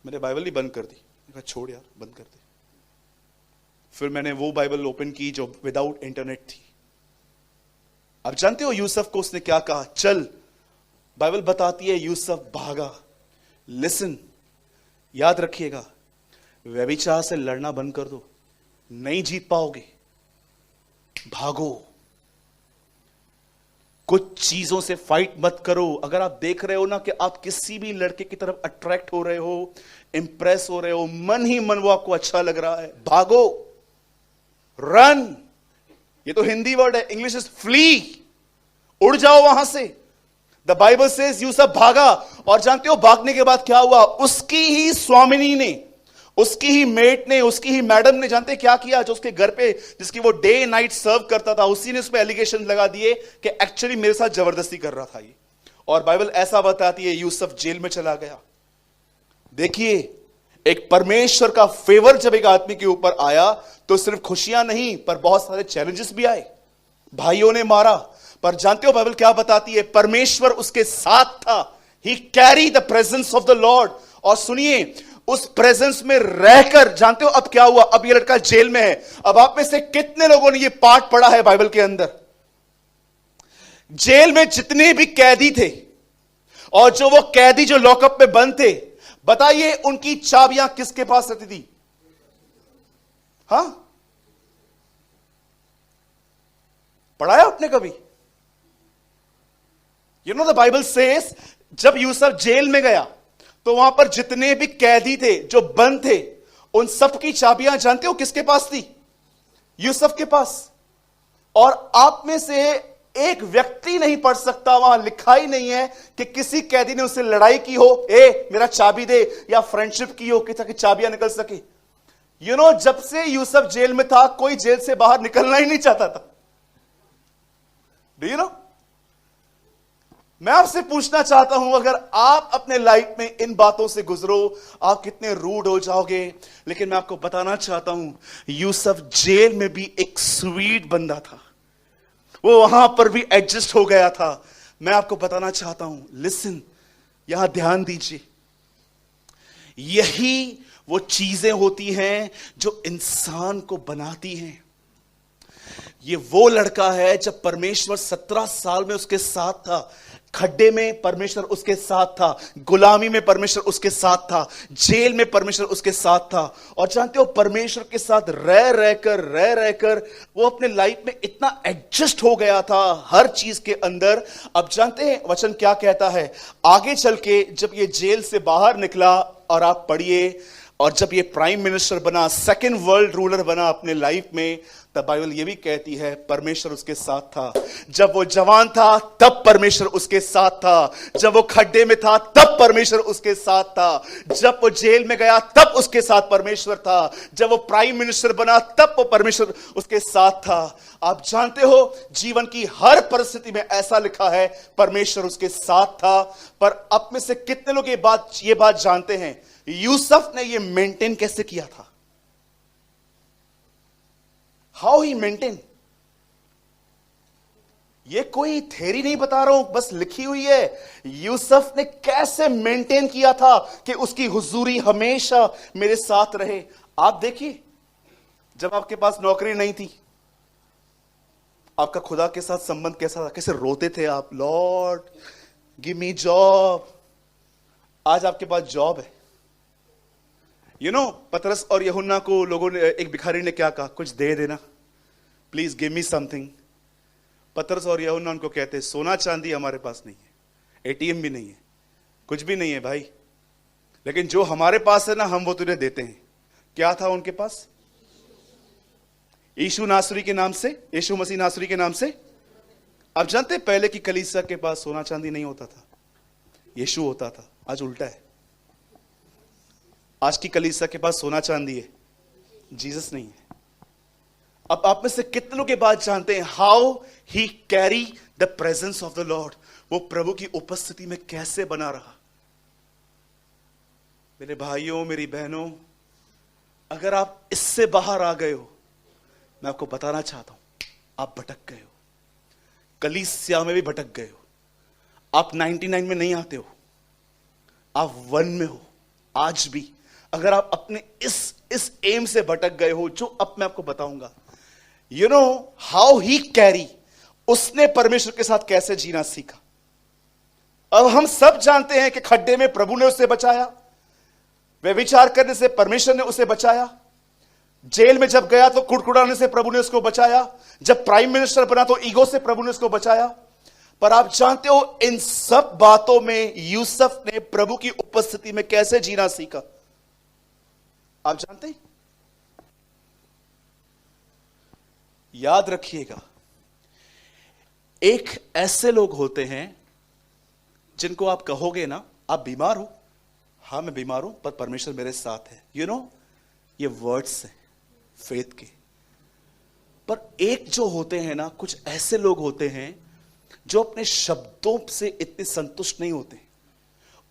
मैंने बाइबल ही बंद कर दी, मैंने कहा छोड़ यार, बंद कर दे। फिर मैंने वो बाइबल ओपन की जो विदाउट इंटरनेट थी। अब जानते हो यूसुफ को उसने क्या कहा? चल, बाइबल बताती है यूसुफ भागा। लिसन, याद रखिएगा, व्यभिचार से लड़ना बंद कर दो, नहीं जीत पाओगे, भागो। कुछ चीजों से फाइट मत करो। अगर आप देख रहे हो ना कि आप किसी भी लड़के की तरफ अट्रैक्ट हो रहे हो, इंप्रेस हो रहे हो, मन ही मन वो आपको अच्छा लग रहा है, भागो, रन। ये तो हिंदी वर्ड है, इंग्लिश इज फ्ली, उड़ जाओ वहां से। द बाइबल सेज यूसुफ भागा, और जानते हो भागने के बाद क्या हुआ? उसकी ही स्वामिनी ने, उसकी ही मेट ने, उसकी ही मैडम ने, जानते क्या किया? जो उसके घर पे, जिसकी वो डे नाइट सर्व करता था, उसी ने उस पर एलिगेशन लगा दिए कि एक्चुअली मेरे साथ जबरदस्ती कर रहा था ये। और बाइबल ऐसा बताती है यूसुफ जेल में चला गया। देखिए, एक परमेश्वर का फेवर जब एक आदमी के ऊपर आया तो सिर्फ खुशियां नहीं, पर बहुत सारे चैलेंजेस भी आए। भाइयों ने मारा, पर जानते हो बाइबल क्या बताती है? परमेश्वर उसके साथ था। He carry the presence of the Lord. और सुनिए, उस प्रेजेंस में रहकर, जानते हो अब क्या हुआ? अब ये लड़का जेल में है। अब आप में से कितने लोगों ने ये पाठ पढ़ा है बाइबल के अंदर? जेल में जितने भी कैदी थे, और जो वो कैदी जो लॉकअप में बंद थे, बताइए उनकी चाबियां किसके पास रहती थी? हां, पढ़ा है आपने कभी? You know the Bible says, जब यूसुफ जेल में गया तो वहां पर जितने भी कैदी थे जो बंद थे, उन सबकी चाबियां जानते हो किसके पास थी? यूसुफ के पास। और आप में से एक व्यक्ति नहीं पढ़ सकता, वहां लिखा ही नहीं है कि किसी कैदी ने उससे लड़ाई की हो, ए मेरा चाबी दे, या फ्रेंडशिप की हो कि ताकि चाबियां निकल सके। यू नो, जब से यूसुफ जेल में था, कोई जेल से बाहर निकलना ही नहीं चाहता था। Do you know? मैं आपसे पूछना चाहता हूं, अगर आप अपने लाइफ में इन बातों से गुजरो, आप कितने रूड हो जाओगे। लेकिन मैं आपको बताना चाहता हूं, यूसुफ जेल में भी एक स्वीट बंदा था, वो वहां पर भी एडजस्ट हो गया था। मैं आपको बताना चाहता हूं, लिसन, यहां ध्यान दीजिए, यही वो चीजें होती हैं जो इंसान को बनाती हैं। ये वो लड़का है, जब परमेश्वर 17 साल में उसके साथ था, खड्डे में परमेश्वर उसके साथ था, गुलामी में परमेश्वर उसके साथ था, जेल में परमेश्वर उसके साथ था। और जानते हो, परमेश्वर के साथ रह रहकर वो अपने लाइफ में इतना एडजस्ट हो गया था हर चीज के अंदर। अब जानते हैं वचन क्या कहता है आगे चल के, जब ये जेल से बाहर निकला, और आप पढ़िए, और जब ये प्राइम मिनिस्टर बना, सेकंड वर्ल्ड रूलर बना अपने लाइफ में, तब बाइबल ये भी कहती है परमेश्वर उसके साथ था। जब वो जवान था तब परमेश्वर उसके साथ था, जब वो खड्डे में था तब परमेश्वर उसके साथ था, जब वो जेल में गया तब उसके साथ परमेश्वर था, जब वो प्राइम मिनिस्टर बना तब वो परमेश्वर उसके साथ था। आप जानते हो जीवन की हर परिस्थिति में ऐसा लिखा है परमेश्वर उसके साथ था। पर अब में से कितने लोग ये बात जानते हैं यूसुफ ने ये मेंटेन कैसे किया था? How he maintain. ये कोई थ्योरी नहीं बता रहा हूं, बस लिखी हुई है। यूसुफ ने कैसे मेंटेन किया था कि उसकी हुजूरी हमेशा मेरे साथ रहे। आप देखिए, जब आपके पास नौकरी नहीं थी, आपका खुदा के साथ संबंध कैसा था? कैसे रोते थे आप, लॉर्ड गिव मी जॉब। आज आपके पास जॉब है। पतरस और यूहन्ना को लोगों ने, एक भिखारी ने क्या कहा? कुछ दे देना, प्लीज गिव मी समथिंग। पतरस और यूहन्ना उनको कहते हैं सोना चांदी हमारे पास नहीं है, एटीएम भी नहीं है, कुछ भी नहीं है भाई, लेकिन जो हमारे पास है ना हम वो तुझे देते हैं। क्या था उनके पास? यीशु नासरी के नाम से, यीशु मसीह नासरी के नाम से। आप जानते हैं पहले की कलीसिया के पास सोना चांदी नहीं होता था, यीशु होता था। आज उल्टा है, आज की कलीसिया के पास सोना चांदी है, जीसस नहीं है। अब आप में से कितने लोग ये बात जानते हैं how he carry the presence of the Lord? वो प्रभु की उपस्थिति में कैसे बना रहा। मेरे भाइयों, मेरी बहनों, अगर आप इससे बाहर आ गए हो, मैं आपको बताना चाहता हूं आप भटक गए हो। कलीसिया में भी भटक गए हो। आप 99 में नहीं आते हो, आप 1 में हो। आज भी अगर आप अपने इस एम से भटक गए हो जो अब मैं आपको बताऊंगा, हाउ ही कैरी, उसने परमेश्वर के साथ कैसे जीना सीखा। अब हम सब जानते हैं कि खड्डे में प्रभु ने उसे बचाया, व्यभिचार करने से परमेश्वर ने उसे बचाया, जेल में जब गया तो कुड़कुड़ाने से प्रभु ने उसको बचाया, जब प्राइम मिनिस्टर बना तो ईगो से प्रभु ने उसको बचाया। पर आप जानते हो इन सब बातों में यूसुफ ने प्रभु की उपस्थिति में कैसे जीना सीखा? आप जानते हैं? याद रखिएगा, एक ऐसे लोग होते हैं जिनको आप कहोगे ना, आप बीमार हो, हां मैं बीमार हूं पर परमेश्वर मेरे साथ है। ये वर्ड्स हैं फेथ के। पर एक जो होते हैं ना, कुछ ऐसे लोग होते हैं जो अपने शब्दों से इतने संतुष्ट नहीं होते,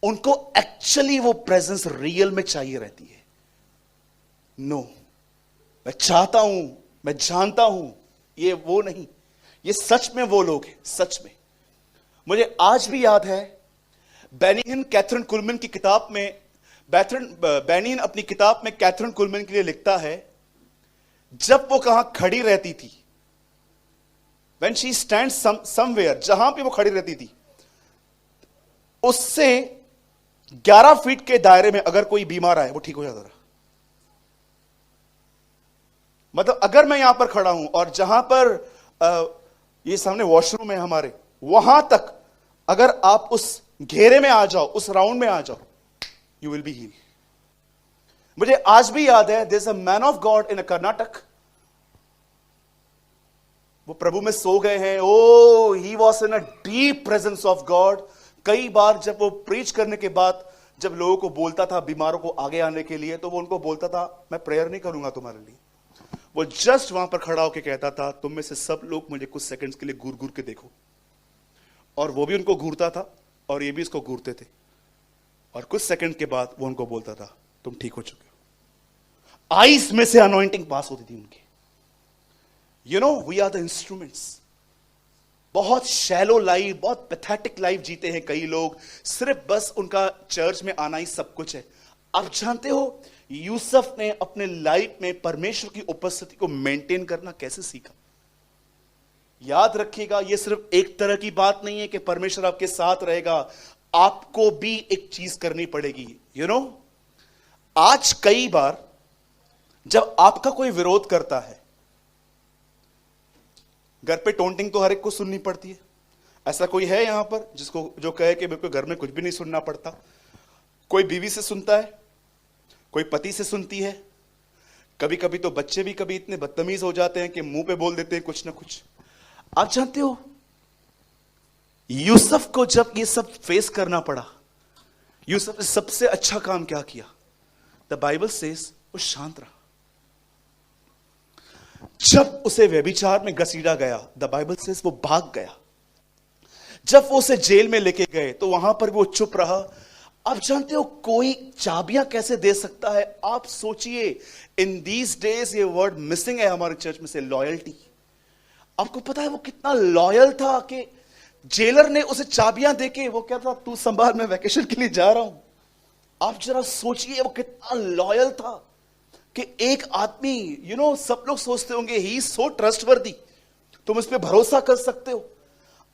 उनको एक्चुअली वो प्रेजेंस रियल में चाहिए रहती है। मैं चाहता हूं, मैं जानता हूं, ये वो नहीं, ये सच में वो लोग हैं। सच में मुझे आज भी याद है, बेनिहिन कैथरीन कुलमैन की किताब में, बेनिहिन अपनी किताब में कैथरीन कुलमैन के लिए लिखता है, जब वो कहां खड़ी रहती थी, when she stands somewhere, जहां पे वो खड़ी रहती थी, उससे 11 फीट के दायरे में अगर कोई बीमार आए वो ठीक हो जाता रहा। मतलब अगर मैं यहां पर खड़ा हूं और जहां पर ये सामने वॉशरूम है हमारे, वहां तक अगर आप उस घेरे में आ जाओ, उस राउंड में आ जाओ, यू विल बी हील। मुझे आज भी याद है, there is a man of God in Karnataka, वो प्रभु में सो गए हैं। Oh he was in a deep presence of God. कई बार जब वो प्रीच करने के बाद जब लोगों को बोलता था, बीमारों को आगे आने के लिए, तो वो उनको बोलता था मैं प्रेयर नहीं करूंगा तुम्हारे लिए। वो जस्ट वहां पर खड़ा होकर कहता था, तुम में से सब लोग मुझे कुछ सेकंड्स के लिए घूर घूर के देखो। और वो भी उनको घूरता था और ये भी इसको घूरते थे, और कुछ सेकंड के बाद वो उनको बोलता था तुम ठीक हो चुके हो। आईज में से अनॉइंटिंग पास होती थी उनकी। We are the instruments. बहुत शैलो लाइफ, बहुत पैथेटिक लाइफ जीते हैं कई लोग, सिर्फ बस उनका चर्च में आना ही सब कुछ है। आप जानते हो यूसुफ ने अपने लाइफ में परमेश्वर की उपस्थिति को मेंटेन करना कैसे सीखा? याद रखिएगा, यह सिर्फ एक तरह की बात नहीं है कि परमेश्वर आपके साथ रहेगा, आपको भी एक चीज करनी पड़ेगी। आज कई बार जब आपका कोई विरोध करता है, घर पे टोंटिंग तो हर एक को सुननी पड़ती है। ऐसा कोई है यहां पर जो कहे कि मेरे को घर में कुछ भी नहीं सुनना पड़ता? कोई बीवी से सुनता है, कोई पति से सुनती है, कभी कभी तो बच्चे भी कभी इतने बदतमीज हो जाते हैं कि मुंह पे बोल देते हैं कुछ ना कुछ। आप जानते हो यूसुफ को जब ये सब फेस करना पड़ा, यूसुफ ने सबसे अच्छा काम क्या किया? द बाइबल सेज वो शांत रहा। जब उसे व्यभिचार में घसीटा गया, द बाइबल सेज वो भाग गया। जब वो उसे जेल में लेके गए तो वहां पर वो चुप रहा। आप जानते हो कोई चाबियां कैसे दे सकता है? आप सोचिए, इन दीज डेज ये वर्ड मिसिंग है हमारे चर्च में से, लॉयल्टी। आपको पता है वो कितना लॉयल था कि जेलर ने उसे चाबियां देके वो क्या था, तू संभाल, मैं वेकेशन के लिए जा रहा हूं। आप जरा सोचिए वो कितना लॉयल था कि एक आदमी, सब लोग सोचते होंगे ही इज सो ट्रस्टवर्दी, तुम इस पे भरोसा कर सकते हो।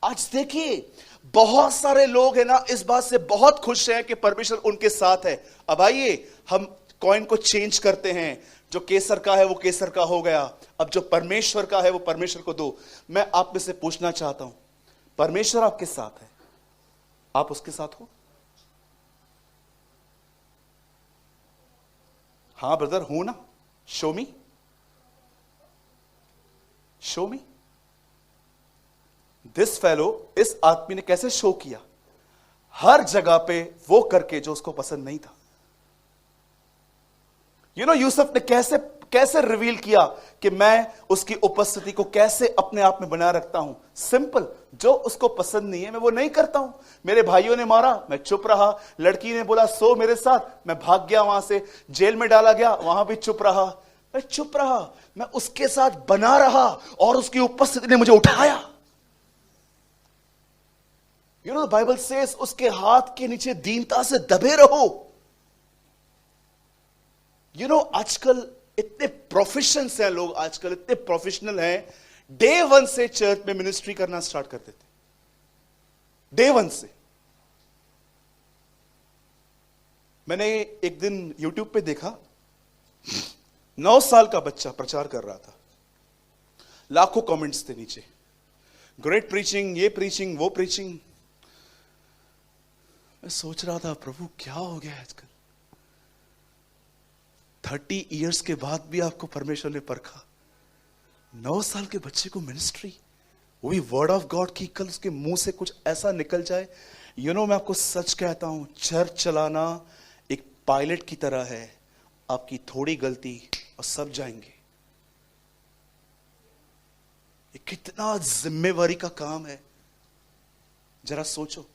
आज देखिए बहुत सारे लोग हैं ना, इस बात से बहुत खुश हैं कि परमेश्वर उनके साथ है। अब आइए हम कॉइन को चेंज करते हैं, जो केसर का है वो केसर का हो गया, अब जो परमेश्वर का है वो परमेश्वर को दो। मैं आप में से पूछना चाहता हूं, परमेश्वर आपके साथ है, आप उसके साथ हो? हाँ ब्रदर, हूं ना? Show me, show me. This fellow, इस आदमी ने कैसे शो किया? हर जगह पे वो करके जो उसको पसंद नहीं था। यूसुफ ने कैसे कैसे रिवील किया कि मैं उसकी उपस्थिति को कैसे अपने आप में बनाए रखता हूं? सिंपल, जो उसको पसंद नहीं है मैं वो नहीं करता हूं। मेरे भाइयों ने मारा, मैं चुप रहा। लड़की ने बोला सो मेरे साथ, मैं भाग गया वहां से। जेल में डाला गया, वहां भी चुप रहा, मैं चुप रहा। मैं उसके साथ बना रहा और उसकी उपस्थिति ने मुझे उठाया। बाइबल सेज उसके हाथ के नीचे दीनता से दबे रहो। आजकल इतने प्रोफेशनल्स हैं लोग, आजकल इतने प्रोफेशनल हैं, डे वन से चर्च में मिनिस्ट्री करना स्टार्ट कर देते, डे वन से। मैंने एक दिन यूट्यूब पे देखा, 9 साल का बच्चा प्रचार कर रहा था, लाखों कमेंट्स थे नीचे, ग्रेट प्रीचिंग, ये प्रीचिंग, वो प्रीचिंग। मैं सोच रहा था प्रभु क्या हो गया आजकल, 30 इयर्स के बाद भी आपको परमेश्वर ने परखा। 9 साल के बच्चे को मिनिस्ट्री, वो भी वर्ड ऑफ गॉड की, कल उसके मुंह से कुछ ऐसा निकल जाए। मैं आपको सच कहता हूं, चर्च चलाना एक पायलट की तरह है, आपकी थोड़ी गलती और सब जाएंगे। ये कितना जिम्मेवारी का काम है, जरा सोचो।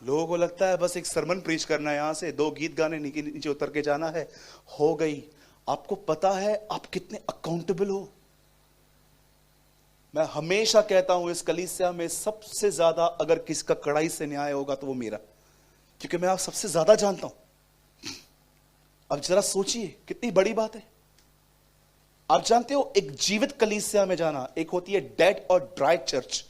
लोगों को लगता है बस एक सरमन प्रीच करना है, यहां से 2 गीत गाने नीचे उतर के जाना है, हो गई। आपको पता है आप कितने अकाउंटेबल हो? मैं हमेशा कहता हूं इस कलीसिया में सबसे ज्यादा अगर किसका कड़ाई से न्याय होगा तो वो मेरा, क्योंकि मैं आप सबसे ज्यादा जानता हूं। अब जरा सोचिए कितनी बड़ी बात है। आप जानते हो एक जीवित कलीसिया में जाना, एक होती है डेड और ड्राई चर्च,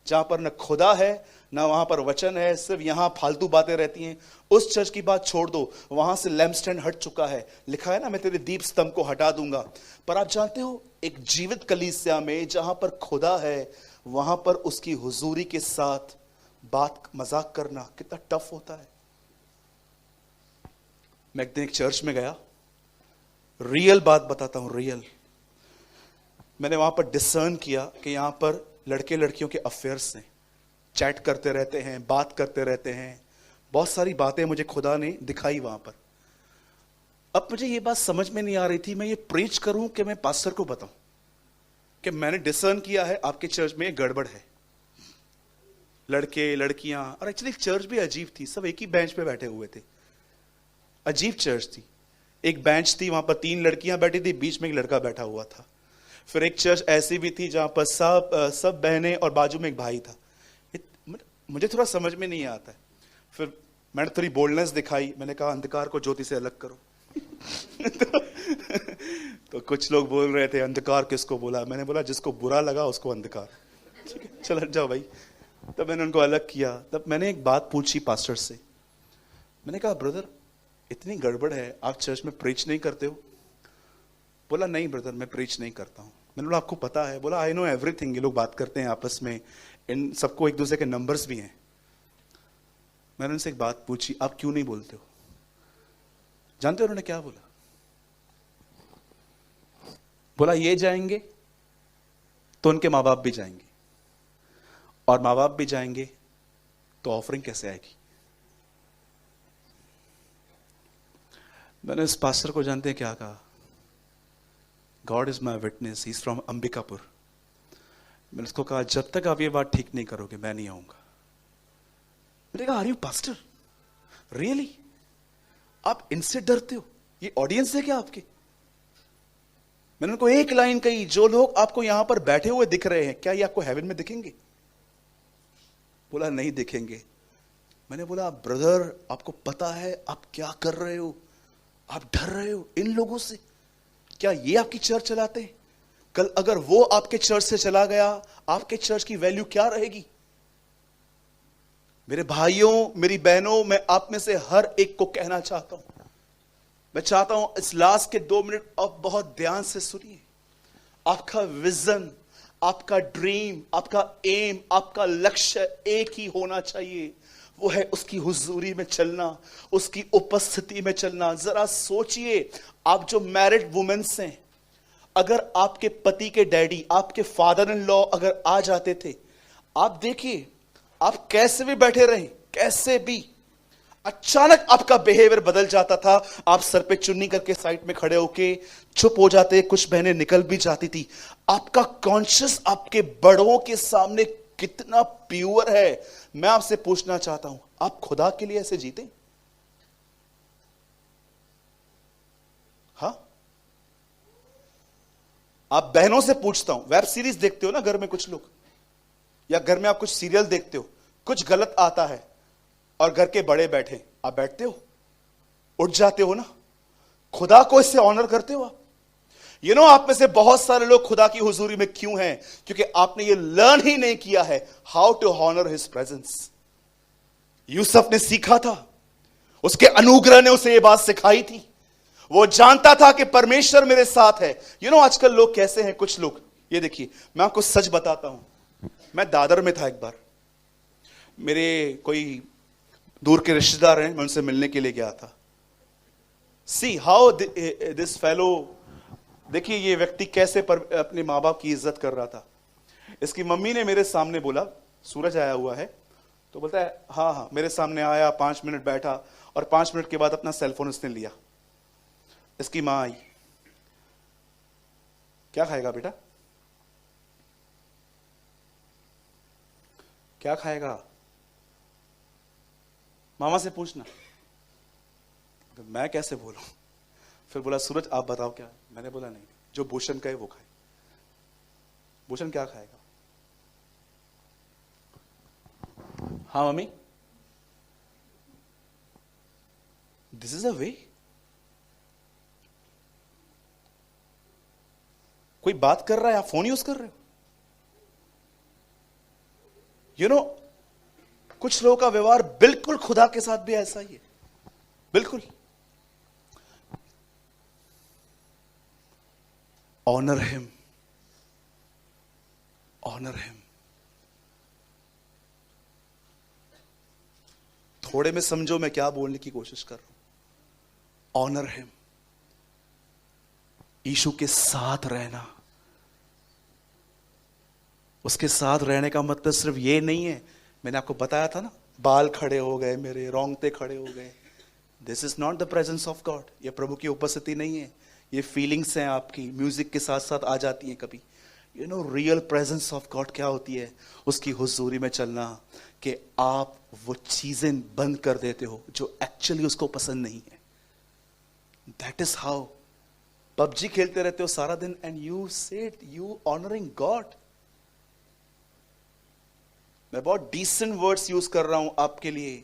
जहां पर न खुदा है ना वहां पर वचन है, सिर्फ यहां फालतू बातें रहती हैं। उस चर्च की बात छोड़ दो, वहां से लैम्पस्टैंड हट चुका है, लिखा है ना मैं तेरे दीप स्तंभ को हटा दूंगा। पर आप जानते हो एक जीवित कलीसिया में जहां पर खुदा है, वहां पर उसकी हुजूरी के साथ बात मजाक करना कितना टफ होता है। मैं एक दिन एक चर्च में गया, रियल बात बताता हूं, रियल। मैंने वहां पर डिसर्न किया कि यहां पर लड़के लड़कियों के अफेयर्स हैं, चैट करते रहते हैं, बात करते रहते हैं, बहुत सारी बातें मुझे खुदा ने दिखाई वहां पर। अब मुझे ये बात समझ में नहीं आ रही थी, मैं ये प्रीच करूं कि मैं पास्टर को बताऊं कि मैंने डिसर्न किया है आपके चर्च में गड़बड़ है। लड़के लड़कियां, और एक्चुअली चर्च भी अजीब थी, सब एक ही बेंच पे बैठे हुए थे, अजीब चर्च थी। एक बेंच थी, वहां पर 3 लड़कियां बैठी थी, बीच में एक लड़का बैठा हुआ था। फिर एक चर्च ऐसी भी थी जहां पर सब बहनें और बाजू में एक भाई था। मुझे थोड़ा समझ में नहीं आता है। फिर मैंने थोड़ी बोल्डनेस दिखाई, मैंने कहा अंधकार को ज्योति से अलग करो। तो कुछ लोग बोल रहे थे अंधकार किसको बोला, मैंने बोला जिसको बुरा लगा उसको अंधकार, ठीक है चल हट जाओ भाई। तब मैंने उनको अलग किया। तब मैंने एक बात पूछी पास्टर से, मैंने कहा ब्रदर इतनी गड़बड़ है, आप चर्च में प्रीच नहीं करते हो? बोला नहीं ब्रदर मैं प्रीच नहीं करता हूं। मैंने बोला आपको पता है? बोला आई नो एवरीथिंग। ये लोग बात करते हैं आपस में, इन सबको एक दूसरे के नंबर्स भी हैं। मैंने उनसे एक बात पूछी, आप क्यों नहीं बोलते हो? जानते हो उन्होंने क्या बोला? बोला ये जाएंगे तो उनके माँ बाप भी जाएंगे, और माँ बाप भी जाएंगे तो ऑफरिंग कैसे आएगी? मैंने इस पास्टर को जानते हैं क्या कहा? God is my witness, he is from Ambikapur. मैंने उसको कहा जब तक आप ये बात ठीक नहीं करोगे मैं नहीं आऊंगा। मैंने कहा आर यू पास्टर रियली? आप इनसे डरते हो? ये ऑडियंस है क्या आपके? मैंने उनको एक लाइन कही, जो लोग आपको यहां पर बैठे हुए दिख रहे हैं क्या ये आपको हेवन में दिखेंगे? बोला नहीं दिखेंगे। मैंने बोला ब्रदर आपको पता है आप क्या कर रहे हो? आप डर रहे हो इन लोगों से? क्या ये आपकी चर्च चलाते हैं? कल अगर वो आपके चर्च से चला गया, आपके चर्च की वैल्यू क्या रहेगी? मेरे भाइयों मेरी बहनों, मैं आप में से हर एक को कहना चाहता हूं, मैं चाहता हूं इस लास्ट के 2 मिनट आप बहुत ध्यान से सुनिए। आपका विजन, आपका ड्रीम, आपका एम, आपका लक्ष्य एक ही होना चाहिए, वो है उसकी हुजूरी में चलना, उसकी उपस्थिति में चलना। जरा सोचिए, आप जो मैरिड वुमेन्स हैं, अगर आपके पति के डैडी, आपके फादर इन लॉ अगर आ जाते थे, आप देखिए आप कैसे भी बैठे रहे, कैसे भी अचानक आपका बिहेवियर बदल जाता था। आप सर पे चुन्नी करके साइड में खड़े होके चुप हो जाते, कुछ बहनें निकल भी जाती थी। आपका कॉन्शियस आपके बड़ों के सामने कितना प्योर है। मैं आपसे पूछना चाहता हूं, आप खुदा के लिए ऐसे जीते? हाँ, आप बहनों से पूछता हूं, वेब सीरीज देखते हो ना घर में कुछ लोग, या घर में आप कुछ सीरियल देखते हो, कुछ गलत आता है और घर के बड़े बैठे, आप बैठते हो, उठ जाते हो ना? खुदा को इससे ऑनर करते हो आप? यू नो, आप में से बहुत सारे लोग खुदा की हुजूरी में क्यों हैं? क्योंकि आपने ये लर्न ही नहीं किया है how to honour his presence. Yusuf ने सीखा था, उसके अनुग्रह ने उसे ये बात सिखाई थी। वो जानता था कि परमेश्वर मेरे साथ है। यू नो, आजकल लोग कैसे हैं, कुछ लोग, ये देखिए मैं आपको सच बताता हूं, मैं दादर में था एक बार, मेरे कोई दूर के रिश्तेदार हैं, मैं उनसे मिलने के लिए गया था। सी हाउ दिस फेलो, देखिए ये व्यक्ति कैसे अपने माँ बाप की इज्जत कर रहा था। इसकी मम्मी ने मेरे सामने बोला सूरज आया हुआ है, तो बोलता है हाँ हाँ, मेरे सामने आया, 5 मिनट बैठा और 5 मिनट के बाद अपना सेलफोन उसने लिया। इसकी माँ आई, क्या खाएगा बेटा, क्या खाएगा? मामा से पूछना। मैं कैसे बोलूं? फिर बोला सूरज आप बताओ क्या? मैंने बोला नहीं, जो भूषण का है वो खाए। भूषण क्या खाएगा? हाँ मम्मी, दिस इज अ वे। कोई बात कर रहा है, आप फोन यूज कर रहे हो। यू नो, कुछ लोगों का व्यवहार बिल्कुल खुदा के साथ भी ऐसा ही है, बिल्कुल। Honour him, honour him. थोड़े में समझो मैं क्या बोलने की कोशिश कर रहा हूं। ऑनर हिम, यीशु के साथ रहना। उसके साथ रहने का मतलब सिर्फ ये नहीं है, मैंने आपको बताया था ना, बाल खड़े हो गए मेरे, रोंगटे खड़े हो गए। This is not the presence of God. ये प्रभु की उपस्थिति नहीं है, ये फीलिंग्स हैं आपकी, म्यूजिक के साथ साथ आ जाती हैं कभी। You know, real presence of God क्या होती है? उसकी हुजूरी में चलना, कि आप वो चीजें बंद कर देते हो जो एक्चुअली उसको पसंद नहीं है। That is how. पबजी खेलते रहते हो सारा दिन and you said you honouring God. मैं बहुत डिसेंट वर्ड्स यूज कर रहा हूं आपके लिए।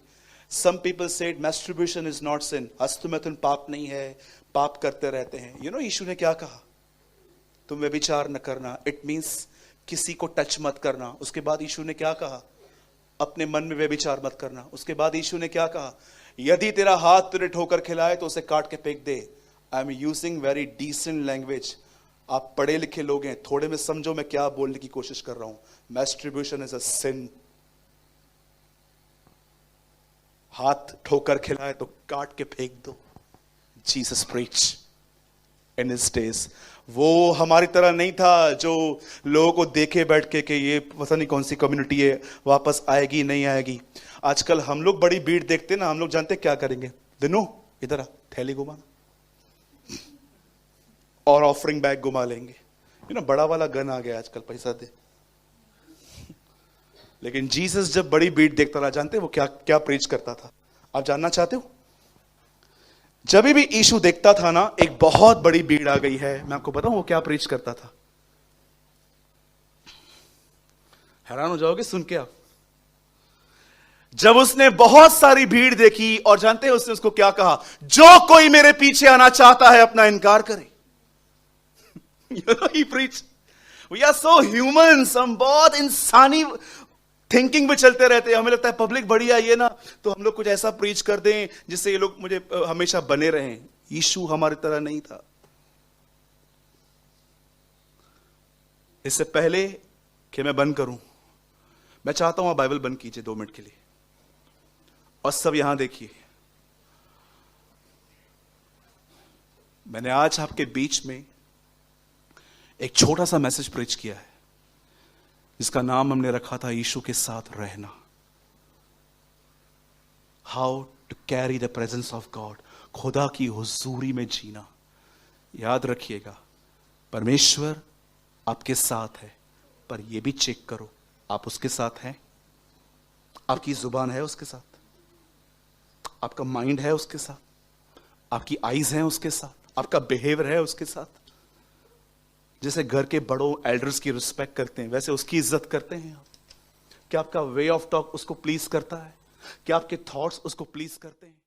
Some people said masturbation is not sin, हस्तमैथुन पाप नहीं है, पाप करते रहते हैं। यू नो, यीशु ने क्या कहा? तुम व्यभिचार न करना, इट मींस किसी को टच मत करना। उसके बाद यीशु ने क्या कहा? अपने मन में व्यभिचार मत करना। उसके बाद यीशु ने क्या कहा? यदि तेरा हाथ तुझे ठोकर खिलाए तो उसे काट के फेंक दे। I am using very decent language. आप पढ़े लिखे लोग हैं, थोड़े में समझो मैं क्या बोलने की कोशिश कर रहा हूं। मैस्टरबेशन इज अ सिन। हाथ ठोकर खिलाए तो काट के फेंक दो। Jesus preach in his days, वो हमारी तरह नहीं था जो लोगों को देखे बैठ के कि ये पता नहीं कौन सी कम्युनिटी है, वापस आएगी नहीं आएगी। आजकल हम लोग बड़ी भीड़ देखते ना, हम लोग जानते क्या करेंगे, दिनों इधर आ, थैली घुमाना और ऑफरिंग बैग घुमा लेंगे। बड़ा वाला गन आ गया आजकल, पैसा दे। लेकिन जीसस जब बड़ी भीड़ देखता था, जानते वो क्या क्या प्रीच करता था? आप जानना चाहते हो? जब भी यीशु देखता था ना एक बहुत बड़ी भीड़ आ गई है, मैं आपको बताऊं वो क्या प्रीच करता था। हैरान हो जाओगे सुन के आप। जब उसने बहुत सारी भीड़ देखी, और जानते हैं उसने उसको क्या कहा? जो कोई मेरे पीछे आना चाहता है अपना इनकार करे। He preached. We are so humans, हम बहुत इंसानी थिंकिंग में चलते रहते हैं। हमें लगता है पब्लिक बड़ी आई है ना, तो हम लोग कुछ ऐसा प्रीच कर दें जिससे ये लोग मुझे हमेशा बने रहें। यीशु हमारी तरह नहीं था। इससे पहले कि मैं बंद करूं, मैं चाहता हूं आप बाइबल बंद कीजिए 2 मिनट के लिए और सब यहां देखिए। मैंने आज आपके बीच में एक छोटा सा मैसेज प्रीच किया है जिसका नाम हमने रखा था यीशु के साथ रहना। How to carry the presence of God, खुदा की हुजूरी में जीना। याद रखिएगा, परमेश्वर आपके साथ है, पर यह भी चेक करो आप उसके साथ हैं। आपकी जुबान है उसके साथ, आपका माइंड है उसके साथ, आपकी आईज हैं उसके साथ, आपका बिहेवियर है उसके साथ। जैसे घर के बड़ों एल्डर्स की रिस्पेक्ट करते हैं, वैसे उसकी इज्जत करते हैं आप? क्या आपका वे ऑफ टॉक उसको प्लीज करता है? क्या आपके थॉट्स उसको प्लीज करते हैं?